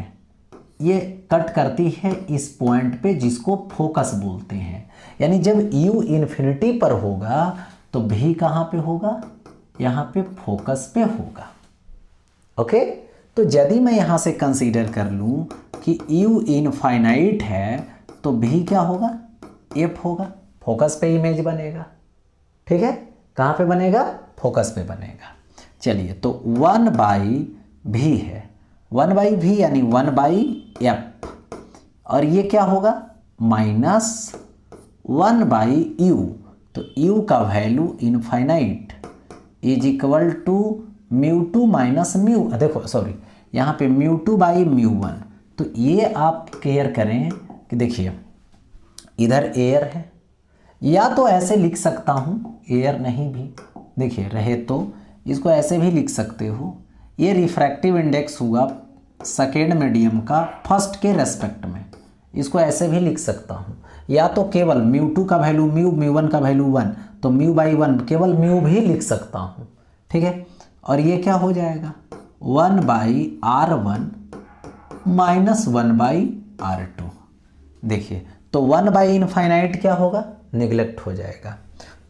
ये कट करती है इस पॉइंट पे जिसको फोकस बोलते हैं, यानी जब u इन्फिनिटी पर होगा तो भी कहाँ पे होगा, यहाँ पे फोकस पे होगा। ओके, तो यदि मैं यहाँ से कंसीडर कर लूँ कि u इनफाइनाइट है तो भी क्या होगा, f होगा, फोकस पे इमेज बनेगा। ठीक है, कहाँ पे बनेगा, फोकस पे बनेगा। चलिए, तो 1 बाई भी है, 1 बाई भी यानी 1 बाई एफ, और ये क्या होगा माइनस 1 बाई u, तो u का value infinite is equal to μ2 minus mu, देखो सॉरी यहाँ पे μ2 बाई μ1, तो ये आप केयर करें कि देखिए इधर एयर है, या तो ऐसे लिख सकता हूँ, एयर नहीं भी देखिए रहे तो इसको ऐसे भी लिख सकते हो, ये रिफ्रैक्टिव इंडेक्स हुआ सेकेंड मीडियम का फर्स्ट के रेस्पेक्ट में, इसको ऐसे भी लिख सकता हूँ, या तो केवल μ2 का वैल्यू म्यू, μ1 का वैल्यू 1, तो म्यू बाई 1 केवल म्यू भी लिख सकता हूँ। ठीक है, और ये क्या हो जाएगा 1 by R1 minus 1 by R2, देखिए तो 1/इनफाइनाइट क्या होगा, निगलेक्ट हो जाएगा।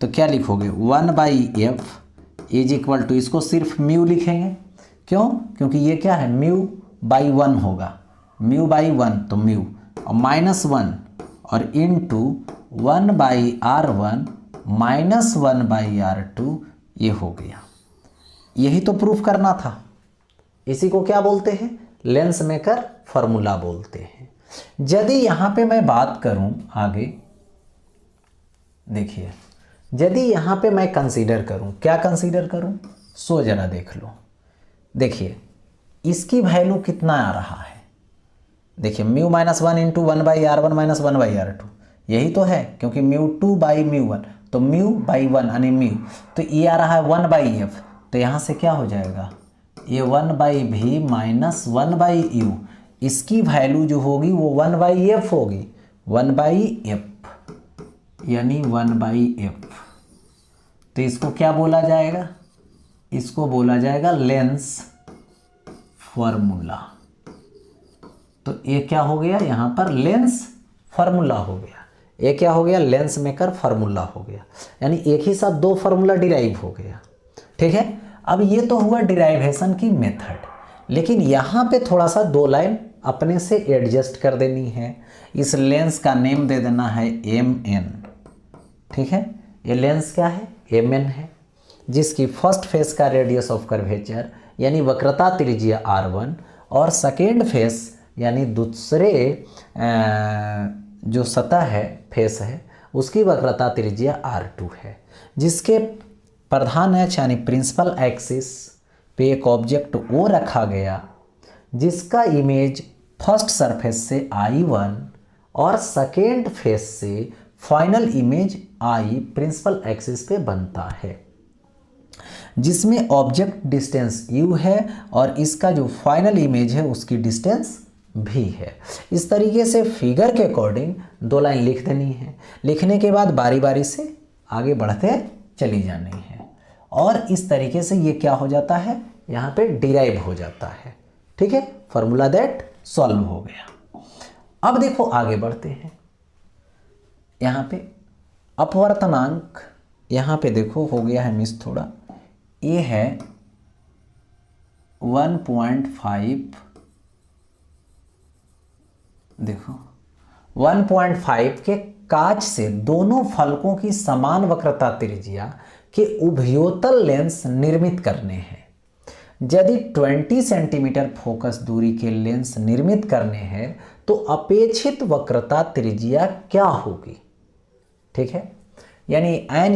तो क्या लिखोगे 1/f इज इक्वल टू, इसको सिर्फ म्यू लिखेंगे, क्यों, क्योंकि ये क्या है μ/1 होगा, μ/1 तो म्यू और -1 और इनटू 1/r1 -1/r2 ये हो गया। यही तो प्रूफ करना था। इसी को क्या बोलते हैं, लेंस मेकर फॉर्मूला बोलते हैं। यदि यहाँ पे मैं बात करूँ आगे, देखिए यदि यहाँ पे मैं कंसीडर करूँ, क्या कंसीडर करूँ, सो जरा देख लो। देखिए इसकी वैल्यू कितना आ रहा है, देखिए μ-1 इंटू 1/r1 -1/r2 यही तो है, क्योंकि μ2/μ1 तो μ/1 यानी म्यू, तो ये आ रहा है 1/f, तो यहाँ से क्या हो जाएगा ये 1/v माइनस 1/u, इसकी वैल्यू जो होगी वो 1/f होगी, 1/f यानी 1/f। तो इसको क्या बोला जाएगा, इसको बोला जाएगा लेंस फॉर्मूला। तो ये क्या हो गया, यहाँ पर लेंस फार्मूला हो गया, ये क्या हो गया, लेंस मेकर फार्मूला हो गया, यानी एक ही साथ दो फार्मूला डिराइव हो गया। ठीक है, अब ये तो हुआ डिराइवेशन की मेथड, लेकिन यहाँ पे थोड़ा सा दो लाइन अपने से एडजस्ट कर देनी है। इस लेंस का नेम दे देना है mn। ठीक है, ये लेंस क्या है, mn है, जिसकी फर्स्ट फेस का रेडियस ऑफ कर्वेचर यानी वक्रता त्रिज्या r1 और सेकेंड फेस यानी दूसरे जो सतह है, फेस है, उसकी वक्रता त्रिज्या r2 है, जिसके प्रधान अक्ष यानी प्रिंसिपल एक्सिस पे एक ऑब्जेक्ट वो रखा गया जिसका इमेज फर्स्ट सरफेस से I1 और सेकेंड फेस से final image I principal axis पे बनता है, जिसमें ऑब्जेक्ट डिस्टेंस u है और इसका जो फाइनल इमेज है उसकी डिस्टेंस v है। इस तरीके से फिगर के अकॉर्डिंग दो लाइन लिख देनी है, लिखने के बाद बारी बारी से आगे बढ़ते चली जानी है, और इस तरीके से ये क्या हो जाता है, यहाँ पे डिराइव हो जाता है। ठीक है, फॉर्मूला दैट सॉल्व हो गया। अब देखो आगे बढ़ते हैं, यहाँ पे अपवर्तनांक, यहाँ पे देखो हो गया है मिस थोड़ा, ये है 1.5, देखो 1.5 के कांच से दोनों फलकों की समान वक्रता त्रिज्या के उभयोतल लेंस निर्मित करने हैं। यदि 20 सेंटीमीटर फोकस दूरी के लेंस निर्मित करने हैं तो अपेक्षित वक्रता त्रिज्या क्या होगी। ठीक है, यानी an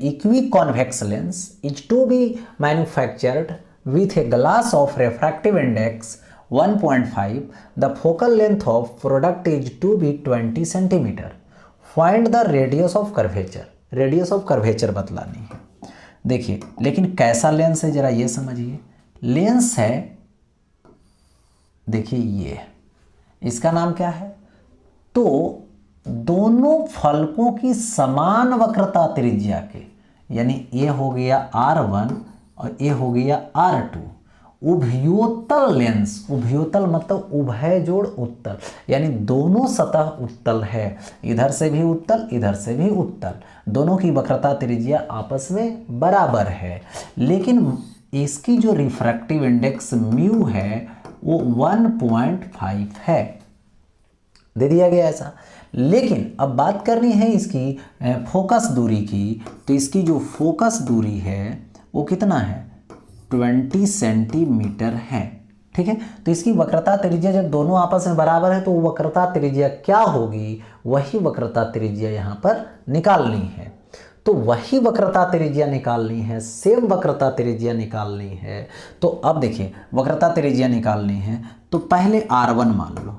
equiconvex lens is to be manufactured with a glass of refractive index 1.5, the focal length of product is to be 20 centimeter. Find the radius of curvature. Radius of curvature बतलानी है। देखिए लेकिन कैसा lens है जरा ये समझिए, lens है, देखिए ये, इसका नाम क्या है, तो दोनों फलकों की समान वक्रता त्रिज्या के, यानी ये हो गया R1 और ये हो गया R2, उभयोतल लेंस, उभयोतल मतलब उभय जोड़ उत्तल, यानी दोनों सतह उत्तल है, इधर से भी उत्तल इधर से भी उत्तल, दोनों की वक्रता त्रिज्या आपस में बराबर है, लेकिन इसकी जो रिफ्रैक्टिव इंडेक्स म्यू है वो 1.5 है, दे दिया गया ऐसा। लेकिन अब बात करनी है इसकी फोकस दूरी की, तो इसकी जो फोकस दूरी है वो कितना है, 20 सेंटीमीटर है। ठीक है, तो इसकी वक्रता त्रिज्या जब दोनों आपस में बराबर है तो वक्रता त्रिज्या क्या होगी, वही वक्रता त्रिज्या यहाँ पर निकालनी है। तो वही वक्रता त्रिज्या निकालनी है, सेम वक्रता त्रिज्या निकालनी है। तो अब देखिए वक्रता त्रिज्या निकालनी है तो पहले R1 मान लो,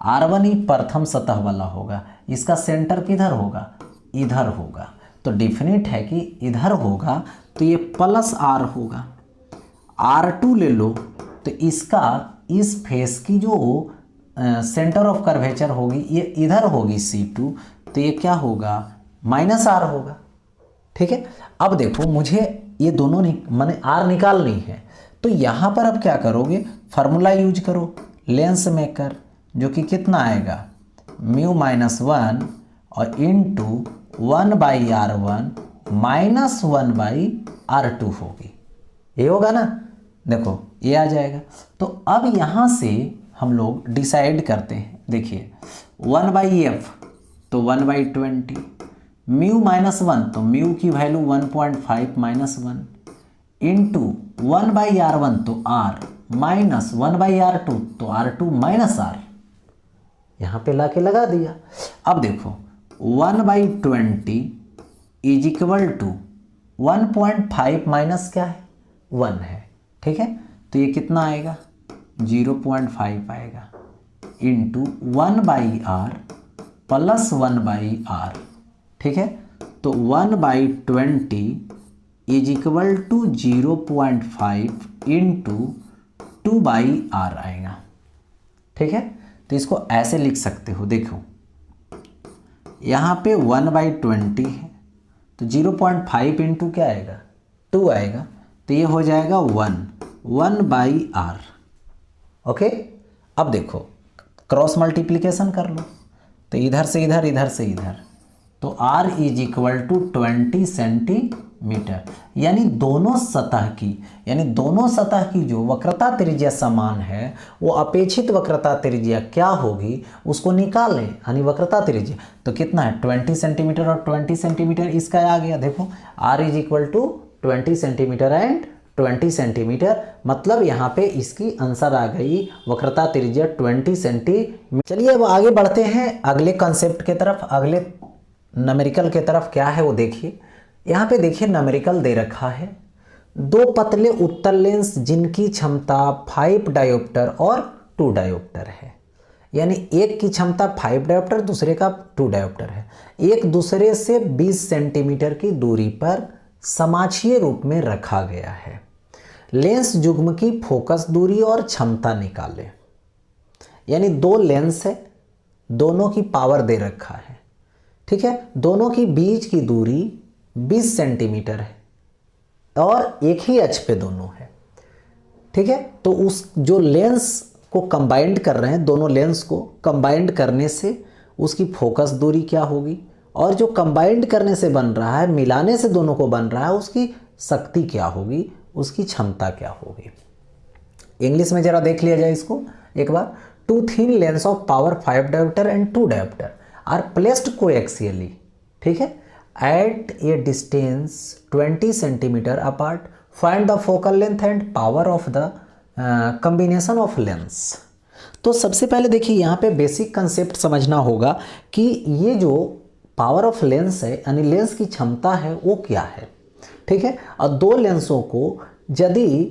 R1 ही प्रथम सतह वाला होगा, इसका सेंटर किधर होगा, इधर होगा, तो डिफिनिट है कि इधर होगा, तो ये प्लस R होगा। R2 ले लो तो इसका इस फेस की जो सेंटर ऑफ कर्वेचर होगी ये इधर होगी C2, तो ये क्या होगा, -R होगा। ठीक है, अब देखो मुझे ये दोनों माने R निकालनी है, तो यहाँ पर अब क्या करोगे, फार्मूला यूज करो लेंस मेकर, जो कि कितना आएगा म्यू माइनस 1 और इंटू 1/r1 माइनस 1/r2 होगी। ये होगा ना, देखो ये आ जाएगा। तो अब यहाँ से हम लोग डिसाइड करते हैं। देखिए 1/f तो 1/20, म्यू माइनस 1 तो म्यू की वैल्यू 1.5 माइनस 1 इंटू 1/r1 तो r माइनस 1/r2 तो r2 माइनस r, यहाँ पे लाके लगा दिया। अब देखो 1/20 इज इक्वल टू 1.5 माइनस क्या है 1 है, ठीक है। तो ये कितना आएगा 0.5 आएगा इंटू 1/r प्लस 1/r, ठीक है। तो 1/20 is equal to 0.5 into 2/r आएगा, ठीक है। तो इसको ऐसे लिख सकते हो, देखो यहाँ पे 1/20 है तो 0.5 इंटू क्या आएगा 2 आएगा, तो ये हो जाएगा 1/r। ओके, अब देखो क्रॉस मल्टीप्लिकेशन कर लो, तो इधर से इधर, इधर से इधर, तो r is equal to 20 centimetre. यानी दोनों सतह की जो वक्रता त्रिज्या समान है वो अपेक्षित वक्रता त्रिज्या क्या होगी उसको निकालें, यानी वक्रता त्रिज्या तो कितना है 20 सेंटीमीटर और 20 सेंटीमीटर इसका आ गया। देखो r is equal to 20 centimetre and 20 centimetre, मतलब यहाँ पे इसकी आंसर आ गई वक्रता त्रिज्या 20 सेंटीमीटर। चलिए अब आगे बढ़ते हैं अगले कॉन्सेप्ट के तरफ, अगले न्यूमेरिकल के तरफ। क्या है वो देखिए, यहाँ पे देखिए न्यूमेरिकल दे रखा है, दो पतले उत्तल लेंस जिनकी क्षमता 5 डायोप्टर और 2 डायोप्टर है। यानी एक की क्षमता 5 डायोप्टर, दूसरे का 2 डायोप्टर है, एक दूसरे से 20 सेंटीमीटर की दूरी पर समाक्षीय रूप में रखा गया है। लेंस युग्म की फोकस दूरी और क्षमता निकालें। यानी दो लेंस है, दोनों की पावर दे रखा है, ठीक है। दोनों की बीच की दूरी 20 सेंटीमीटर है और एक ही अक्ष पे दोनों है, ठीक है। तो उस जो लेंस को कंबाइंड कर रहे हैं, दोनों लेंस को कंबाइंड करने से उसकी फोकस दूरी क्या होगी, और जो कंबाइंड करने से बन रहा है, मिलाने से दोनों को बन रहा है, उसकी शक्ति क्या होगी, उसकी क्षमता क्या होगी। इंग्लिश में जरा देख लिया जाए इसको एक बार। 2 thin lens of power 5 dioptre and 2 dioptre are placed coaxially, ठीक है, at a distance 20 centimetre apart. Find the focal length and power of the combination of lens. तो सबसे पहले देखिए यहाँ पे बेसिक कंसेप्ट समझना होगा कि ये जो पावर ऑफ लेंस है, यानी लेंस की क्षमता है, वो क्या है, ठीक है। और दो लेंसों को यदि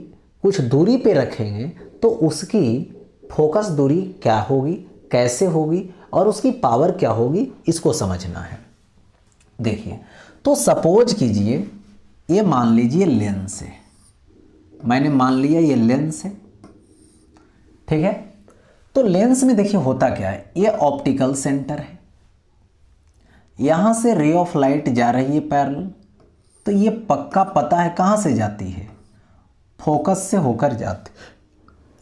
कुछ दूरी पे रखेंगे तो उसकी फोकस दूरी क्या होगी, कैसे होगी, और उसकी पावर क्या होगी, इसको समझना है। देखिए, तो सपोज कीजिए ये मान लीजिए लेंस है, मैंने मान लिया ये लेंस है, ठीक है। तो लेंस में देखिए होता क्या है, ये ऑप्टिकल सेंटर है, यहाँ से रे ऑफ लाइट जा रही है पैरेलल, तो ये पक्का पता है कहाँ से जाती है, फोकस से होकर जाती,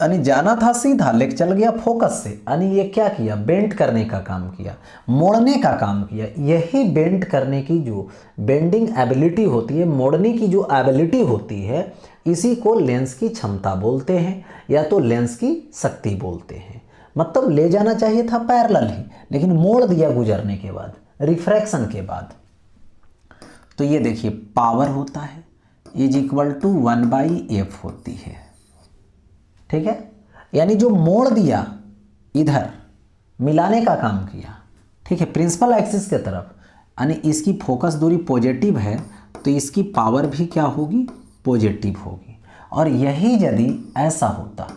यानी जाना था सीधा लेके चल गया फोकस से, यानी ये क्या किया, बेंड करने का काम किया, मोड़ने का काम किया। यही बेंड करने की जो बेंडिंग एबिलिटी होती है, मोड़ने की जो एबिलिटी होती है, इसी को लेंस की क्षमता बोलते हैं या तो लेंस की शक्ति बोलते हैं। मतलब ले जाना चाहिए था पैरेलल ही, लेकिन मोड़ दिया गुजरने के बाद, रिफ्रैक्शन के बाद। तो ये देखिए पावर होता है इज इक्वल टू 1/f होती है, ठीक है। यानी जो मोड़ दिया इधर, मिलाने का काम किया, ठीक है, प्रिंसिपल एक्सिस के तरफ, यानी इसकी फोकस दूरी पॉजिटिव है तो इसकी पावर भी क्या होगी, पॉजिटिव होगी। और यही यदि ऐसा होता,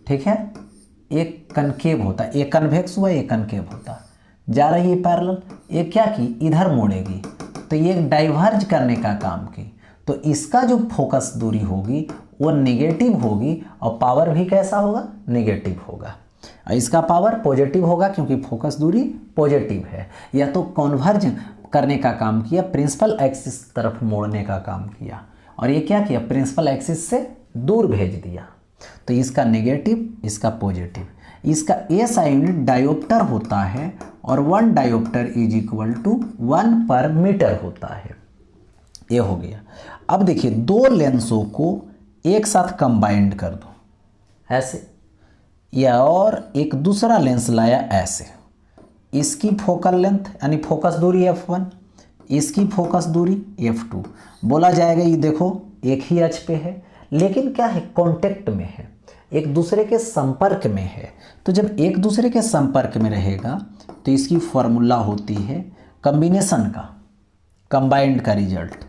ठीक है, एक कनकेव होता, एक कन्वेक्स हुआ, एक कनकेव होता, जा रही है पैरेलल, एक क्या की इधर मोड़ेगी तो ये डाइवर्ज करने का काम की, तो इसका जो फोकस दूरी होगी वो नेगेटिव होगी और पावर भी कैसा होगा, नेगेटिव होगा। और इसका पावर पॉजिटिव होगा क्योंकि फोकस दूरी पॉजिटिव है। या तो कन्वर्ज करने का काम किया, प्रिंसिपल एक्सिस तरफ मोड़ने का काम किया, और ये क्या किया, प्रिंसिपल एक्सिस से दूर भेज दिया, तो इसका नेगेटिव, इसका पॉजिटिव। इसका SI यूनिट डायोप्टर होता है और 1 डायोप्टर इज इक्वल टू 1 पर मीटर होता है। ये हो गया। अब देखिए दो लेंसों को एक साथ कंबाइंड कर दो ऐसे, या और एक दूसरा लेंस लाया ऐसे, इसकी फोकल लेंथ यानी फोकस दूरी f1, इसकी फोकस दूरी f2। बोला जाएगा ये देखो एक ही अक्ष पे है, लेकिन क्या है कांटेक्ट में है, एक दूसरे के संपर्क में है। तो जब एक दूसरे के संपर्क में रहेगा तो इसकी फॉर्मूला होती है कॉम्बिनेशन का, कंबाइंड का result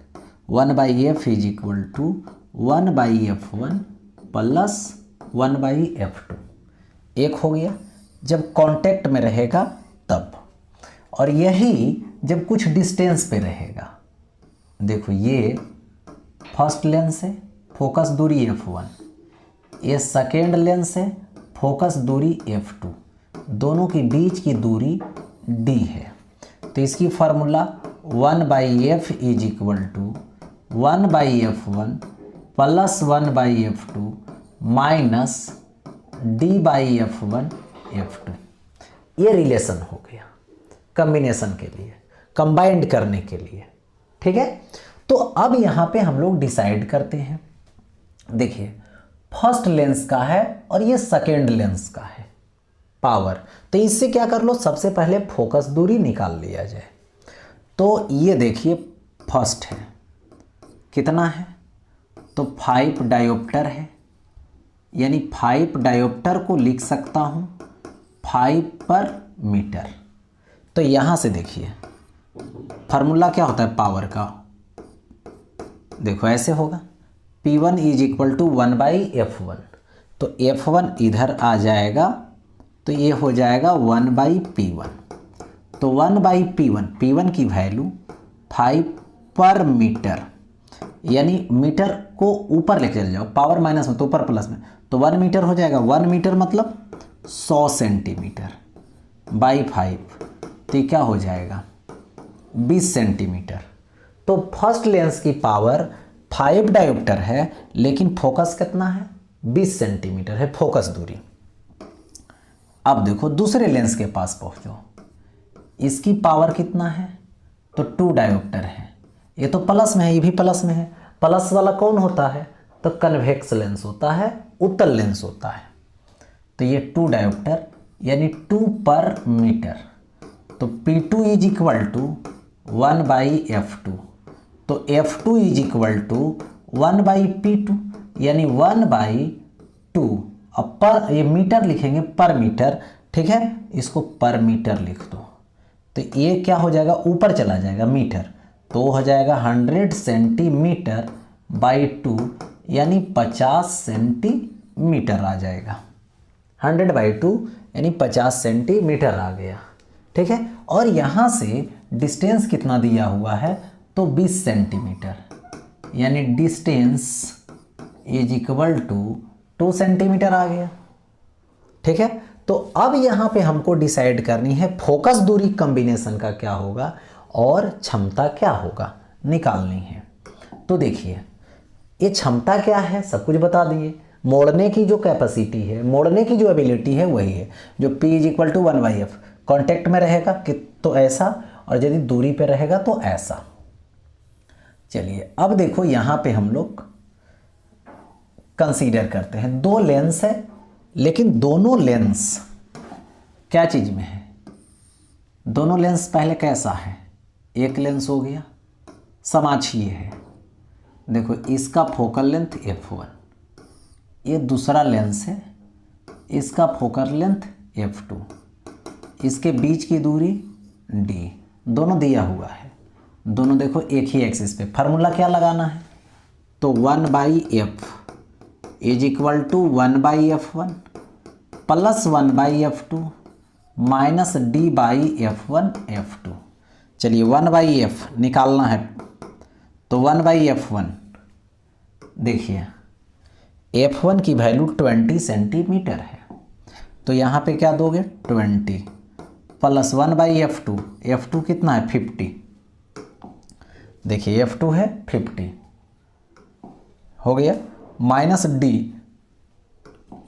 1/f is equal to 1/f1 plus 1/f2। एक हो गया जब कांटेक्ट में रहेगा तब, और यही जब कुछ डिस्टेंस पे रहेगा। देखो ये फर्स्ट लेंस है, फोकस दूरी f1, ये सेकेंड लेंस है, फोकस दूरी f2, दोनों के बीच की दूरी d है। तो इसकी formula 1/f is equal to 1/f1 plus 1/f2 minus d/f1 f2। ये रिलेशन हो गया कॉम्बिनेशन के लिए, कंबाइंड करने के लिए। ठीक है, तो अब यहाँ पे हम लोग डिसाइड करते हैं। देखिए फर्स्ट लेंस का है और ये सेकेंड लेंस का है पावर, तो इससे क्या कर लो, सबसे पहले फोकस दूरी निकाल लिया जाए। तो ये देखिए फर्स्ट है, कितना है, तो 5 डायोप्टर है, यानी 5 डायोप्टर को लिख सकता हूँ 5 पर मीटर। तो यहाँ से देखिए फार्मूला क्या होता है पावर का, देखो ऐसे होगा P1 is equal to 1/f1, तो f1 इधर आ जाएगा तो ये हो जाएगा 1/P1। तो 1/P1, P1 की वैल्यू 5 पर मीटर, यानी मीटर को ऊपर लेके चले जाओ, पावर माइनस में तो ऊपर प्लस में, तो 1 मीटर हो जाएगा। 1 मीटर मतलब 100 सेंटीमीटर बाई 5, तो ये क्या हो जाएगा 20 सेंटीमीटर। तो फर्स्ट लेंस की पावर 5 डायोप्टर है, लेकिन फोकस कितना है 20 सेंटीमीटर है फोकस दूरी। अब देखो दूसरे लेंस के पास पहुंचो, इसकी पावर कितना है, तो 2 डायोप्टर है, ये तो प्लस में है, ये भी प्लस में है। प्लस वाला कौन होता है, तो कन्वेक्स लेंस होता है, उत्तल लेंस होता है। तो ये 2 डायोप्टर यानी 2 पर मीटर, तो P2 is equal to 1/f2, तो f2 is equal to 1/P2 यानी 1/2। अब पर ये मीटर लिखेंगे पर मीटर, ठीक है, इसको पर मीटर लिख दो, तो ये क्या हो जाएगा ऊपर चला जाएगा मीटर, तो हो जाएगा 100 सेंटीमीटर बाई 2 यानी 50 सेंटीमीटर आ जाएगा। 100/2 यानी 50 सेंटीमीटर आ गया। ठीक है, और यहाँ से डिस्टेंस कितना दिया हुआ है, तो 20 सेंटीमीटर, यानी distance is equal to 2 centimetre आ गया। ठीक है, तो अब यहाँ पे हमको डिसाइड करनी है फोकस दूरी कॉम्बिनेशन का क्या होगा और क्षमता क्या होगा, निकालनी है। तो देखिए ये क्षमता क्या है सब कुछ बता दिए, मोड़ने की जो कैपेसिटी है, मोड़ने की जो एबिलिटी है वही है, जो P is equal to 1/f, contact में रहेगा कि तो ऐसा, और यदि दूरी पे रहेगा तो ऐसा। चलिए अब देखो यहाँ पे हम लोग कंसीडर करते हैं, 2 लेंस है, लेकिन दोनों लेंस क्या चीज़ में है, दोनों लेंस पहले कैसा है, एक लेंस हो गया समाक्षीय है, देखो इसका फोकल लेंथ f1, ये दूसरा लेंस है, इसका फोकल लेंथ f2, इसके बीच की दूरी d, दोनों दिया हुआ है, दोनों देखो एक ही एक्सिस पे। फार्मूला क्या लगाना है, तो 1/f is equal to 1/f1 plus 1/f2 minus d/f1 f2। चलिए 1/f निकालना है, तो 1/f1 देखिए f1 की वैल्यू 20 सेंटीमीटर है, तो यहाँ पे क्या दोगे 20 प्लस 1/f2, f2 कितना है 50, देखिए f2 है 50 हो गया, माइनस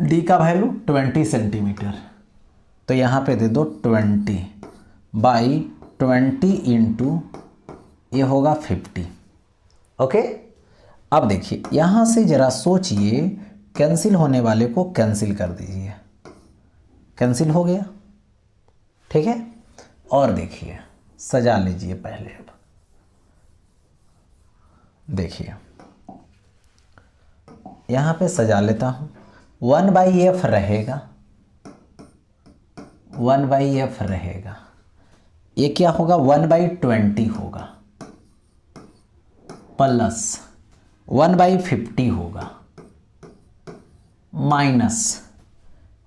d का वैल्यू 20 सेंटीमीटर, तो यहाँ पे दे दो 20/20 इंटू ये होगा 50। ओके, अब देखिए यहाँ से ज़रा सोचिए, कैंसिल होने वाले को कैंसिल कर दीजिए, कैंसिल हो गया। ठीक है, और देखिए सजा लीजिए पहले। अब देखिए यहाँ पे सजा लेता हूँ, 1/f रहेगा, 1/f रहेगा, ये क्या होगा 1/20 होगा, प्लस 1/50 होगा, माइनस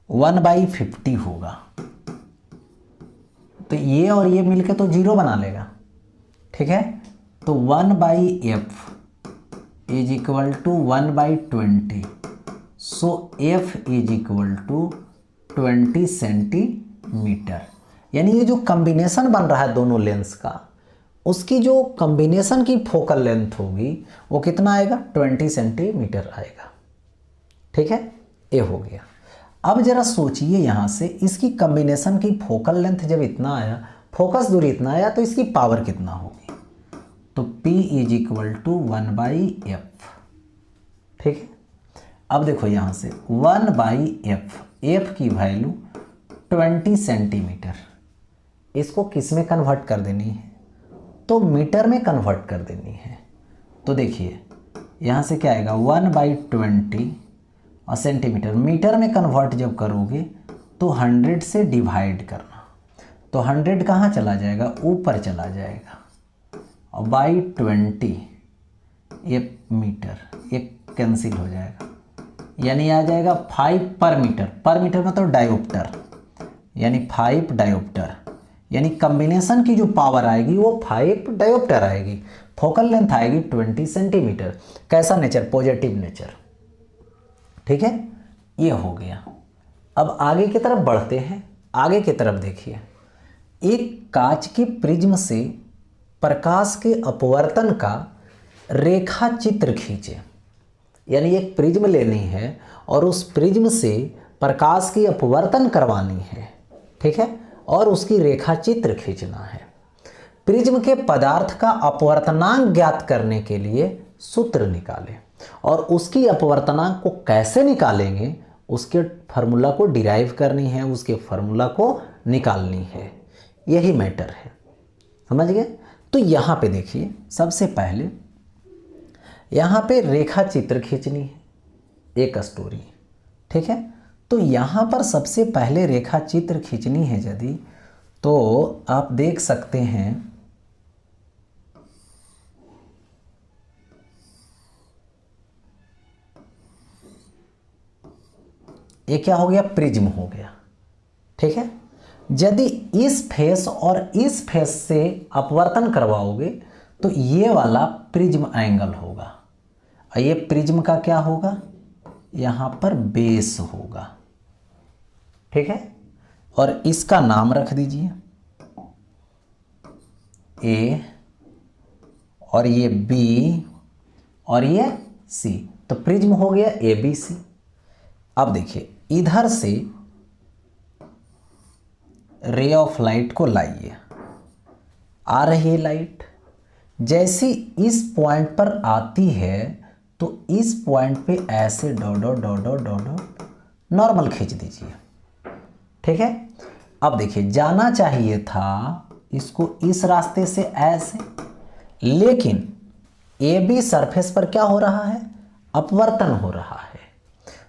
1/50 होगा। तो ये और ये मिलके तो 0 बना लेगा। ठीक है, तो 1/f is equal to 1/20, so f is equal to 20 centimetre. यानी ये जो कॉम्बिनेशन बन रहा है दोनों लेंस का, उसकी जो कॉम्बिनेशन की फोकल लेंथ होगी वो कितना आएगा, 20 सेंटीमीटर आएगा। ठीक है, ये हो गया। अब जरा सोचिए यहाँ से, इसकी कॉम्बिनेशन की फोकल लेंथ जब इतना आया, फोकस दूरी इतना आया, तो इसकी पावर कितना होगी, तो P is equal to 1/f। ठीक है, अब देखो यहाँ से 1/f, f की वैल्यू 20 सेंटीमीटर, इसको किस में कन्वर्ट कर देनी है, तो मीटर में कन्वर्ट कर देनी है। तो देखिए यहाँ से क्या आएगा 1/20 और सेंटीमीटर, मीटर में कन्वर्ट जब करोगे तो 100 से डिवाइड करना, तो 100 कहाँ चला जाएगा, ऊपर चला जाएगा, और /20 ये मीटर, ये कैंसिल हो जाएगा, यानी आ जाएगा 5 पर मीटर। पर मीटर मतलब डायोप्टर, यानी 5 डायोप्टर, यानी कॉम्बिनेशन की जो पावर आएगी वो 5 डायोप्टर आएगी। फोकल लेंथ आएगी 20 सेंटीमीटर। कैसा नेचर, पॉजिटिव नेचर। ठीक है, ये हो गया। अब आगे की तरफ बढ़ते हैं। आगे की तरफ देखिए, एक कांच की प्रिज्म से प्रकाश के अपवर्तन का रेखा चित्र खींचे। यानी एक प्रिज्म लेनी है और उस प्रिज्म से प्रकाश की अपवर्तन करवानी है। ठीक है, और उसकी रेखा चित्र खींचना है। प्रिज्म के पदार्थ का अपवर्तनांक ज्ञात करने के लिए सूत्र निकालें, और उसकी अपवर्तनांक को कैसे निकालेंगे, उसके फार्मूला को डिराइव करनी है, उसके फार्मूला को निकालनी है। यही मैटर है, समझ गए। तो यहाँ पे देखिए, सबसे पहले यहाँ पे रेखा चित्र खींचनी है, एक स्टोरी। ठीक है, तो यहाँ पर सबसे पहले रेखा चित्र खींचनी है यदि, तो आप देख सकते हैं ये क्या हो गया, प्रिज्म हो गया। ठीक है, यदि इस फेस और इस फेस से अपवर्तन करवाओगे तो ये वाला प्रिज्म एंगल होगा, और ये प्रिज्म का क्या होगा, यहाँ पर बेस होगा। ठीक है, और इसका नाम रख दीजिए ए, और ये बी, और ये सी। तो प्रिज्म हो गया ABC। अब देखिए इधर से रे ऑफ लाइट को लाइए, आ रही है लाइट, जैसी इस पॉइंट पर आती है तो इस पॉइंट पे ऐसे dot dot dot dot dot normal खींच दीजिए। ठीक है, अब देखिए जाना चाहिए था इसको इस रास्ते से ऐसे, लेकिन AB सरफेस पर क्या हो रहा है, अपवर्तन हो रहा है।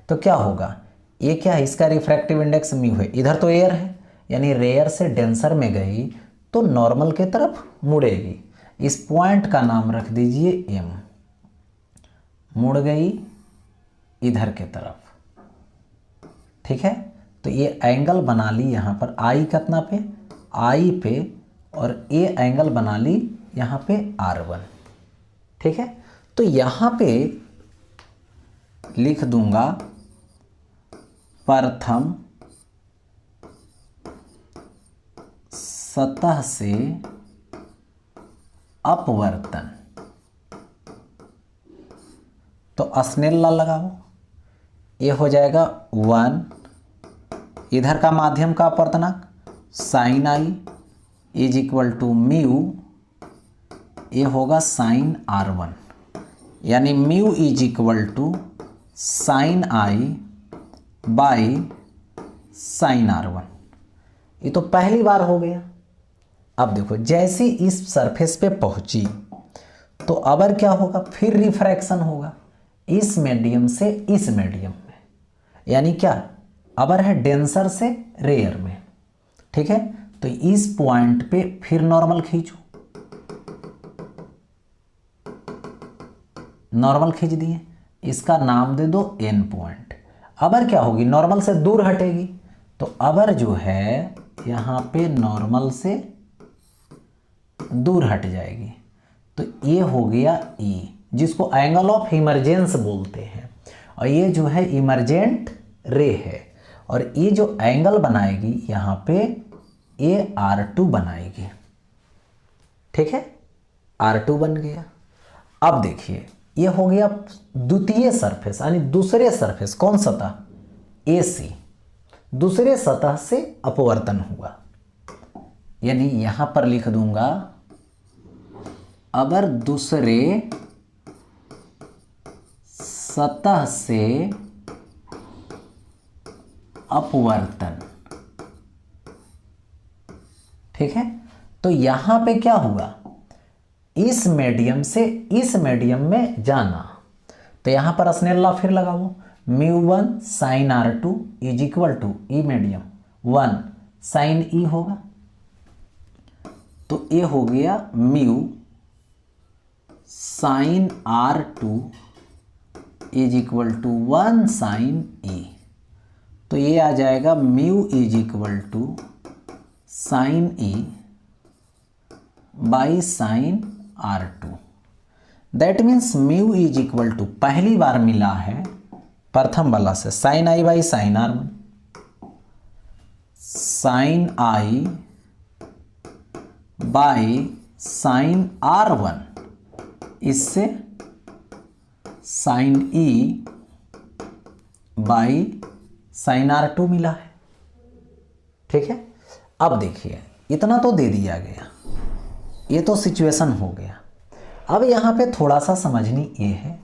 तो क्या होगा, ये क्या है, इसका रिफ्रैक्टिव इंडेक्स म्यू है, इधर तो एयर है, यानी रेयर से डेंसर में गई तो नॉर्मल के तरफ मुड़ेगी। इस पॉइंट का नाम रख दीजिए M, मुड़ गई इधर के तरफ। ठीक है, तो ये एंगल बना ली यहाँ पर I कितना पे, I पे, और ये एंगल बना ली यहाँ पे R1। ठीक है, तो यहाँ पे लिख दूंगा प्रथम सतह से अपवर्तन। तो स्नेल लॉ लगाओ, ये हो जाएगा 1 इधर का माध्यम का अपवर्तनांक sine I is equal to mu, ये होगा साइन R1, यानी mu is equal to sine I by sine R1। ये तो पहली बार हो गया। अब देखो जैसे इस सरफेस पे पहुंची तो अबर क्या होगा, फिर रिफ्रैक्शन होगा इस मीडियम से इस मीडियम में, यानी क्या, अबर है डेंसर से रेयर में, ठीक है। तो इस पॉइंट पे फिर नॉर्मल खींचो, नॉर्मल खींच दिए, इसका नाम दे दो एन पॉइंट। अबर क्या होगी, नॉर्मल से दूर हटेगी, तो अबर जो है यहाँ पे नॉर्मल से दूर हट जाएगी, तो ये हो गया E, जिसको एंगल ऑफ इमरजेंस बोलते हैं, और ये जो है इमरजेंट रे है, और ये जो एंगल बनाएगी यहाँ पे ये R2 बनाएगी, ठीक है, R2 बन गया। अब देखिए ये हो गया द्वितीय सरफेस, यानी दूसरे सरफेस, कौन सतह, AC, दूसरे सतह से अपवर्तन हुआ, यानी यहां पर लिख दूंगा अगर दूसरे सतह से अपवर्तन, ठीक है। तो यहां पे क्या हुआ, इस मीडियम से इस मीडियम में जाना, तो यहां पर स्नेल लॉ फिर लगाओ, μ1 sine R2 is equal to E medium 1 sine E होगा, तो ये हो गया mu sine R2 is equal to 1 sine E, तो ये आ जाएगा mu is equal to sine E by sine R2। That means mu is equal to, पहली बार मिला है प्रथम वाला से, sine I by sine R1, sine I by sine R1, इससे sign E by sine R2 मिला है, ठीक है। अब देखिए इतना तो दे दिया गया, ये तो सिचुएशन हो गया। अब यहाँ पे थोड़ा सा समझनी ये है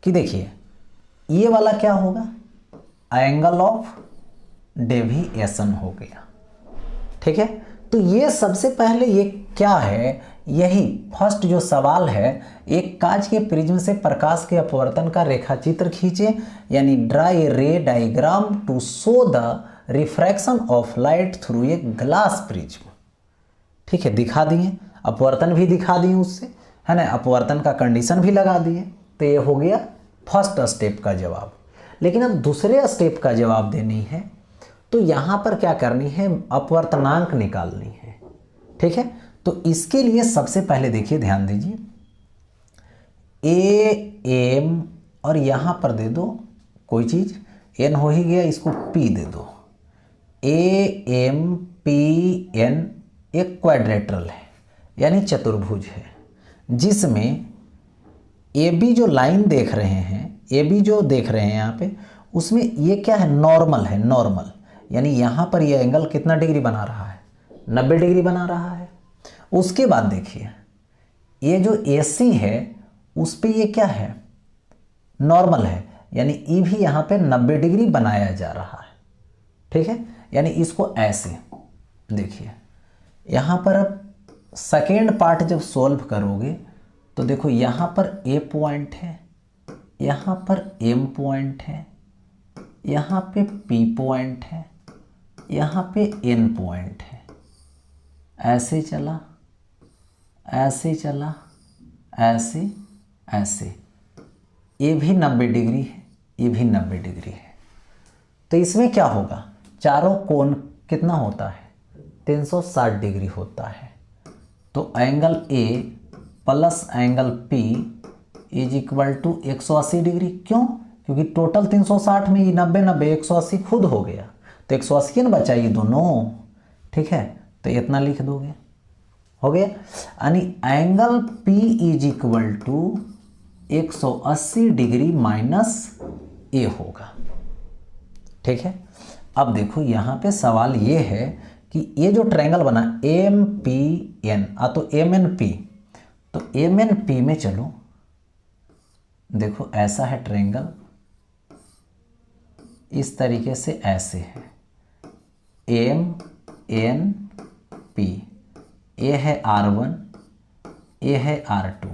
कि देखिए ये वाला क्या होगा, एंगल ऑफ डेविएशन हो गया, ठीक है। तो ये सबसे पहले ये क्या है, यही फर्स्ट जो सवाल है, एक कांच के प्रिज्म से प्रकाश के अपवर्तन का रेखाचित्र खींचे, यानी draw a ray diagram to show the refraction of light through a glass prism, ठीक है। दिखा दिए, अपवर्तन भी दिखा दिए उससे, है ना, अपवर्तन का कंडीशन भी लगा दिए, तो ये हो गया फर्स्ट स्टेप का जवाब। लेकिन अब दूसरे स्टेप का जवाब देनी है तो यहाँ पर क्या करनी है, अपवर्तनांक निकालनी है, ठीक है। तो इसके लिए सबसे पहले देखिए, ध्यान दीजिए, ए एम और यहाँ पर दे दो कोई चीज़, एन हो ही गया, इसको पी दे दो, ए एम पी एन एक क्वाड्रेटरल है, यानी चतुर्भुज है, जिसमें ए बी जो लाइन देख रहे हैं, ए बी जो देख रहे हैं यहाँ पे, उसमें ये क्या है, नॉर्मल है, नॉर्मल, यानी यहाँ पर ये एंगल कितना डिग्री बना रहा है, 90 डिग्री बना रहा है। उसके बाद देखिए ये जो AC है उस पे ये क्या है, नॉर्मल है, यानी ई भी यहाँ पे 90 डिग्री बनाया जा रहा है, ठीक है। यानी इसको ऐसे देखिए, यहाँ पर अब सेकेंड पार्ट जब सॉल्व करोगे तो देखो यहाँ पर A पॉइंट है, यहाँ पर M पॉइंट है, यहाँ पे P पॉइंट है, यहाँ पे N पॉइंट है, ऐसे चला, ऐसे चला, ऐसे ऐसे, ये भी 90 डिग्री है, ये भी 90 डिग्री है। तो इसमें क्या होगा, चारों कोण कितना होता है, 360 डिग्री होता है। तो angle A plus angle P is equal to 180 degree. क्यों? क्योंकि टोटल 360 में ये 90 90 180 खुद हो गया, तो 180 न बचा ये दोनों, ठीक है। तो इतना लिख दोगे, हो गया। यानी angle P is equal to 180 degree minus A होगा, ठीक है। अब देखो यहाँ पे सवाल ये है कि ये जो ट्रायंगल बना MPN तो MNP, तो MNP में चलो देखो ऐसा है ट्रायंगल, इस तरीके से ऐसे है MNP, ये है R1, ये है R2,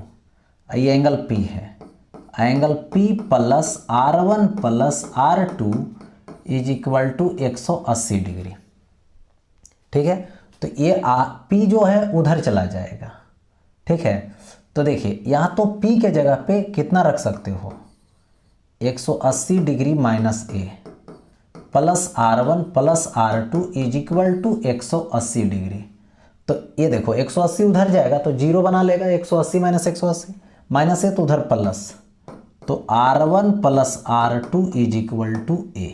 ये एंगल P है, angle P plus R1 plus R2 is equal to 180 degree. ठीक है, तो ये P जो है उधर चला जाएगा। ठीक है, तो देखिए यहाँ तो P के जगह पे कितना रख सकते हो, 180 degree minus A plus R1 plus R2 is equal to 180 degree. तो ये देखो 180 उधर जाएगा तो जीरो बना लेगा, 180 माइनस 180 माइनस है तो उधर प्लस, तो R1 plus R2 is equal to A।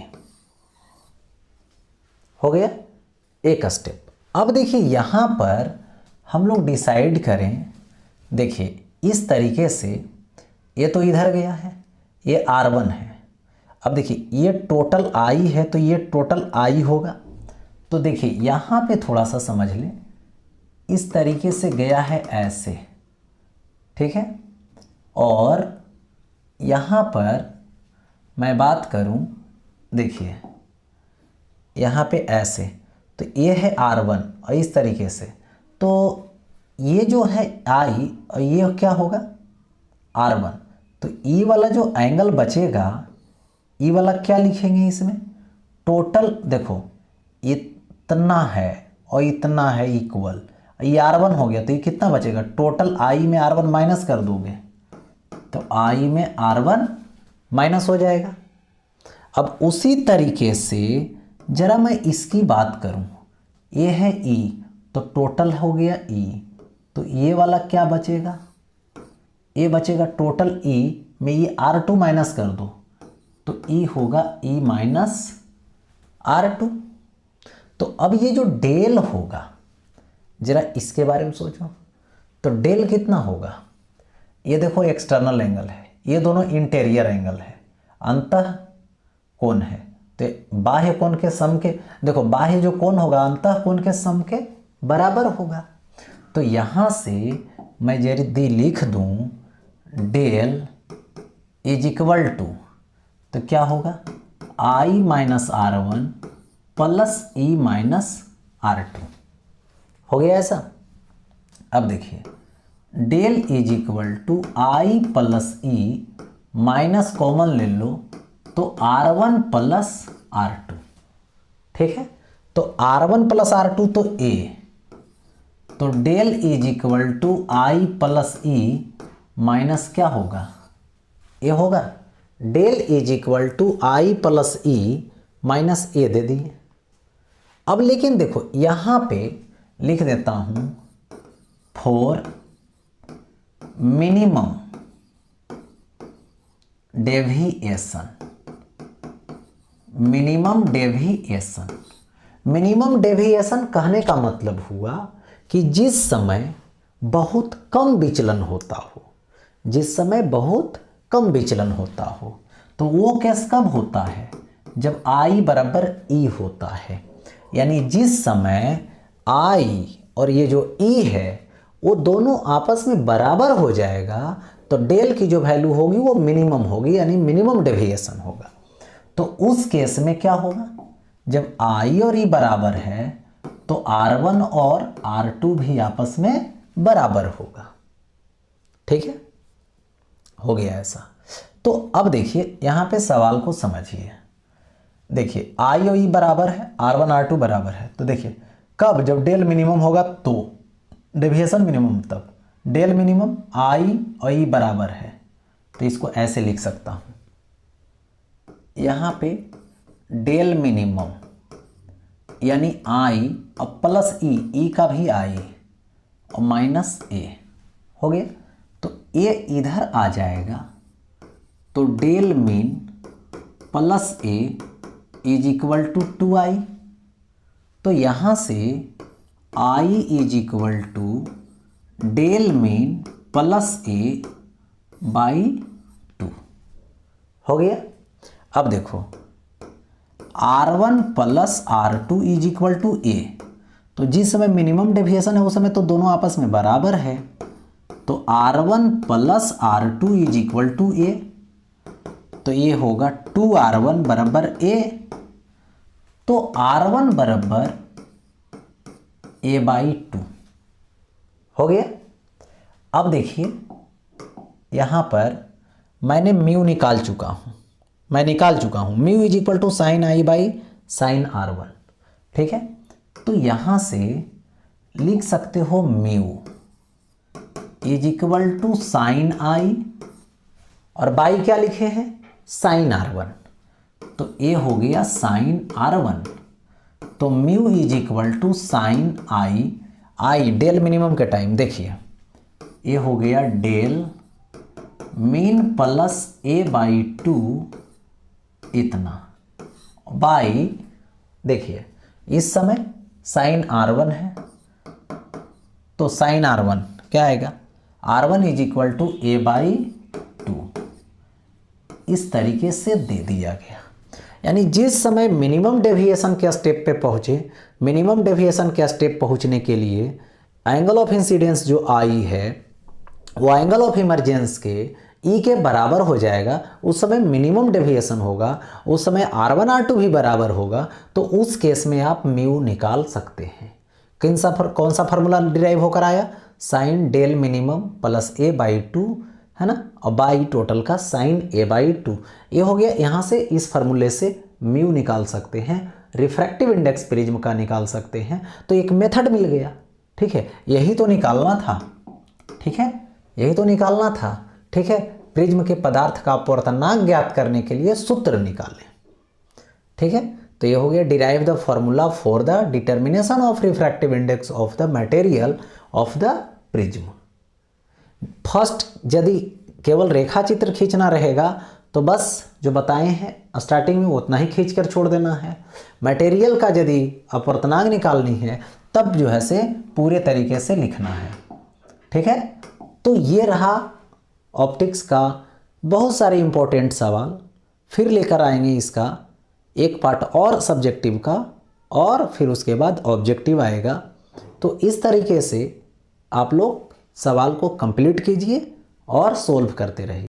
हो गया एक स्टेप। अब देखिए यहाँ पर हम लोग डिसाइड करें, देखिए इस तरीके से ये तो इधर गया है, ये R1 है। अब देखिए ये टोटल I है तो ये टोटल I होगा। तो देखिए यहाँ पे थोड़ा सा समझ लें, इस तरीके से गया है ऐसे, ठीक है, और यहाँ पर मैं बात करूँ, देखिए यहाँ पे ऐसे, तो ये है R1 और इस तरीके से, तो ये जो है I और ये क्या होगा R1, तो E वाला जो एंगल बचेगा, E वाला क्या लिखेंगे इसमें, टोटल देखो इतना है और इतना है इक्वल, ये R1 हो गया तो ये कितना बचेगा, टोटल I में R1 माइनस कर दोगे तो I में R1 माइनस हो जाएगा। अब उसी तरीके से जरा मैं इसकी बात करूं, ये है E तो टोटल हो गया E, तो ये वाला क्या बचेगा, ये बचेगा टोटल E में ये R2 माइनस कर दो तो E होगा E माइनस R2। तो अब ये जो डेल होगा, जरा इसके बारे में सोचो, तो डेल कितना होगा, ये देखो एक्सटर्नल एंगल है, ये दोनों इंटीरियर एंगल है, अंतः कोण है, तो बाह्य कोण के सम के, देखो बाह्य जो कोण होगा अंतः कोण के सम के बराबर होगा। तो यहाँ से मैं यदि लिख दूँ डेल इज इक्वल टू, तो क्या होगा I minus R1 plus E minus R2, हो गया ऐसा। अब देखिए del is equal to I plus E minus common ले लो तो R1 प्लस R2, ठीक है, तो R1 प्लस R2 तो A, तो del is equal to I plus E minus क्या होगा A होगा, del is equal to I plus E minus A दे दिए। अब लेकिन देखो यहाँ पे लिख देता हूँ for minimum deviation, minimum deviation, minimum deviation कहने का मतलब हुआ कि जिस समय बहुत कम विचलन होता हो, जिस समय बहुत कम विचलन होता हो, तो वो केस कब होता है, जब I बराबर E होता है, यानी जिस समय I और ये जो E है वो दोनों आपस में बराबर हो जाएगा तो डेल की जो वैल्यू होगी वो मिनिमम होगी, यानी मिनिमम डेविएशन होगा। तो उस केस में क्या होगा, जब I और E बराबर है तो R1 और R2 भी आपस में बराबर होगा। ठीक है, हो गया ऐसा। तो अब देखिए यहाँ पे सवाल को समझिए, देखिए I और E बराबर है, R1 R2 बराबर है, तो देखिए कब, जब डेल मिनिमम होगा तो डेविएशन मिनिमम, तब डेल मिनिमम I और E बराबर है, तो इसको ऐसे लिख सकता हूँ, यहाँ पे डेल मिनिमम यानी I और प्लस E का भी I और माइनस A हो गया, तो A इधर आ जाएगा, तो del mean plus A is equal to 2I, तो यहाँ से I इज इक्वल टू del mean plus A by 2 हो गया। अब देखो R1 plus R2 is equal to A. तो जिस समय मिनिमम डेविएशन है उस समय तो दोनों आपस में बराबर है, तो R1 plus R2 is equal to A. तो ये होगा 2R1 बराबर ए। तो R1 बराबर a/2 हो गया। अब देखिए यहाँ पर मैंने म्यू निकाल चुका हूँ, mu is equal to sine I by sine R1। ठीक है, तो यहाँ से लिख सकते हो mu is equal to sine I और बाई क्या लिखे हैं, साइन R1। तो ये हो गया साइन R1। तो mu is equal to sine I del minimum के टाइम देखिए ये हो गया डेल मीन प्लस a/2 इतना बाई, देखिए इस समय साइन R1 है तो साइन R1 क्या आएगा, R1 is equal to a/2 इस तरीके से दे दिया गया। यानी जिस समय मिनिमम डेविएशन के स्टेप पे पहुँचे, मिनिमम डेविएशन के स्टेप पहुँचने के लिए एंगल ऑफ इंसिडेंस जो आई है वो एंगल ऑफ इमरजेंस के ई के बराबर हो जाएगा, उस समय मिनिमम डेविएशन होगा, उस समय R1 R2 भी बराबर होगा। तो उस केस में आप म्यू निकाल सकते हैं। कौन सा फार्मूला डिराइव होकर आया, sign del minimum plus a/2 है ना, और बाई टोटल का साइन a/2। ये हो गया। यहाँ से इस फार्मूले से म्यू निकाल सकते हैं, रिफ्रैक्टिव इंडेक्स प्रिज्म का निकाल सकते हैं। तो एक मेथड मिल गया। ठीक है, यही तो निकालना था। ठीक है, यही तो निकालना था। ठीक है, प्रिज्म के पदार्थ का अपवर्तनांक ज्ञात करने के लिए सूत्र निकालें। ठीक है, तो ये हो गया derive the formula for the determination of refractive index of the material of the prism. First यदि केवल रेखा चित्र खींचना रहेगा तो बस जो बताए हैं स्टार्टिंग में उतना ही खींच कर छोड़ देना है। मटेरियल का यदि अपवर्तनांक निकालनी है तब जो है से पूरे तरीके से लिखना है। ठीक है, तो ये रहा ऑप्टिक्स का बहुत सारे इंपॉर्टेंट सवाल। फिर लेकर आएंगे इसका एक पार्ट और सब्जेक्टिव का, और फिर उसके बाद ऑब्जेक्टिव आएगा। तो इस तरीके से आप लोग सवाल को कंप्लीट कीजिए और सोल्व करते रहिए।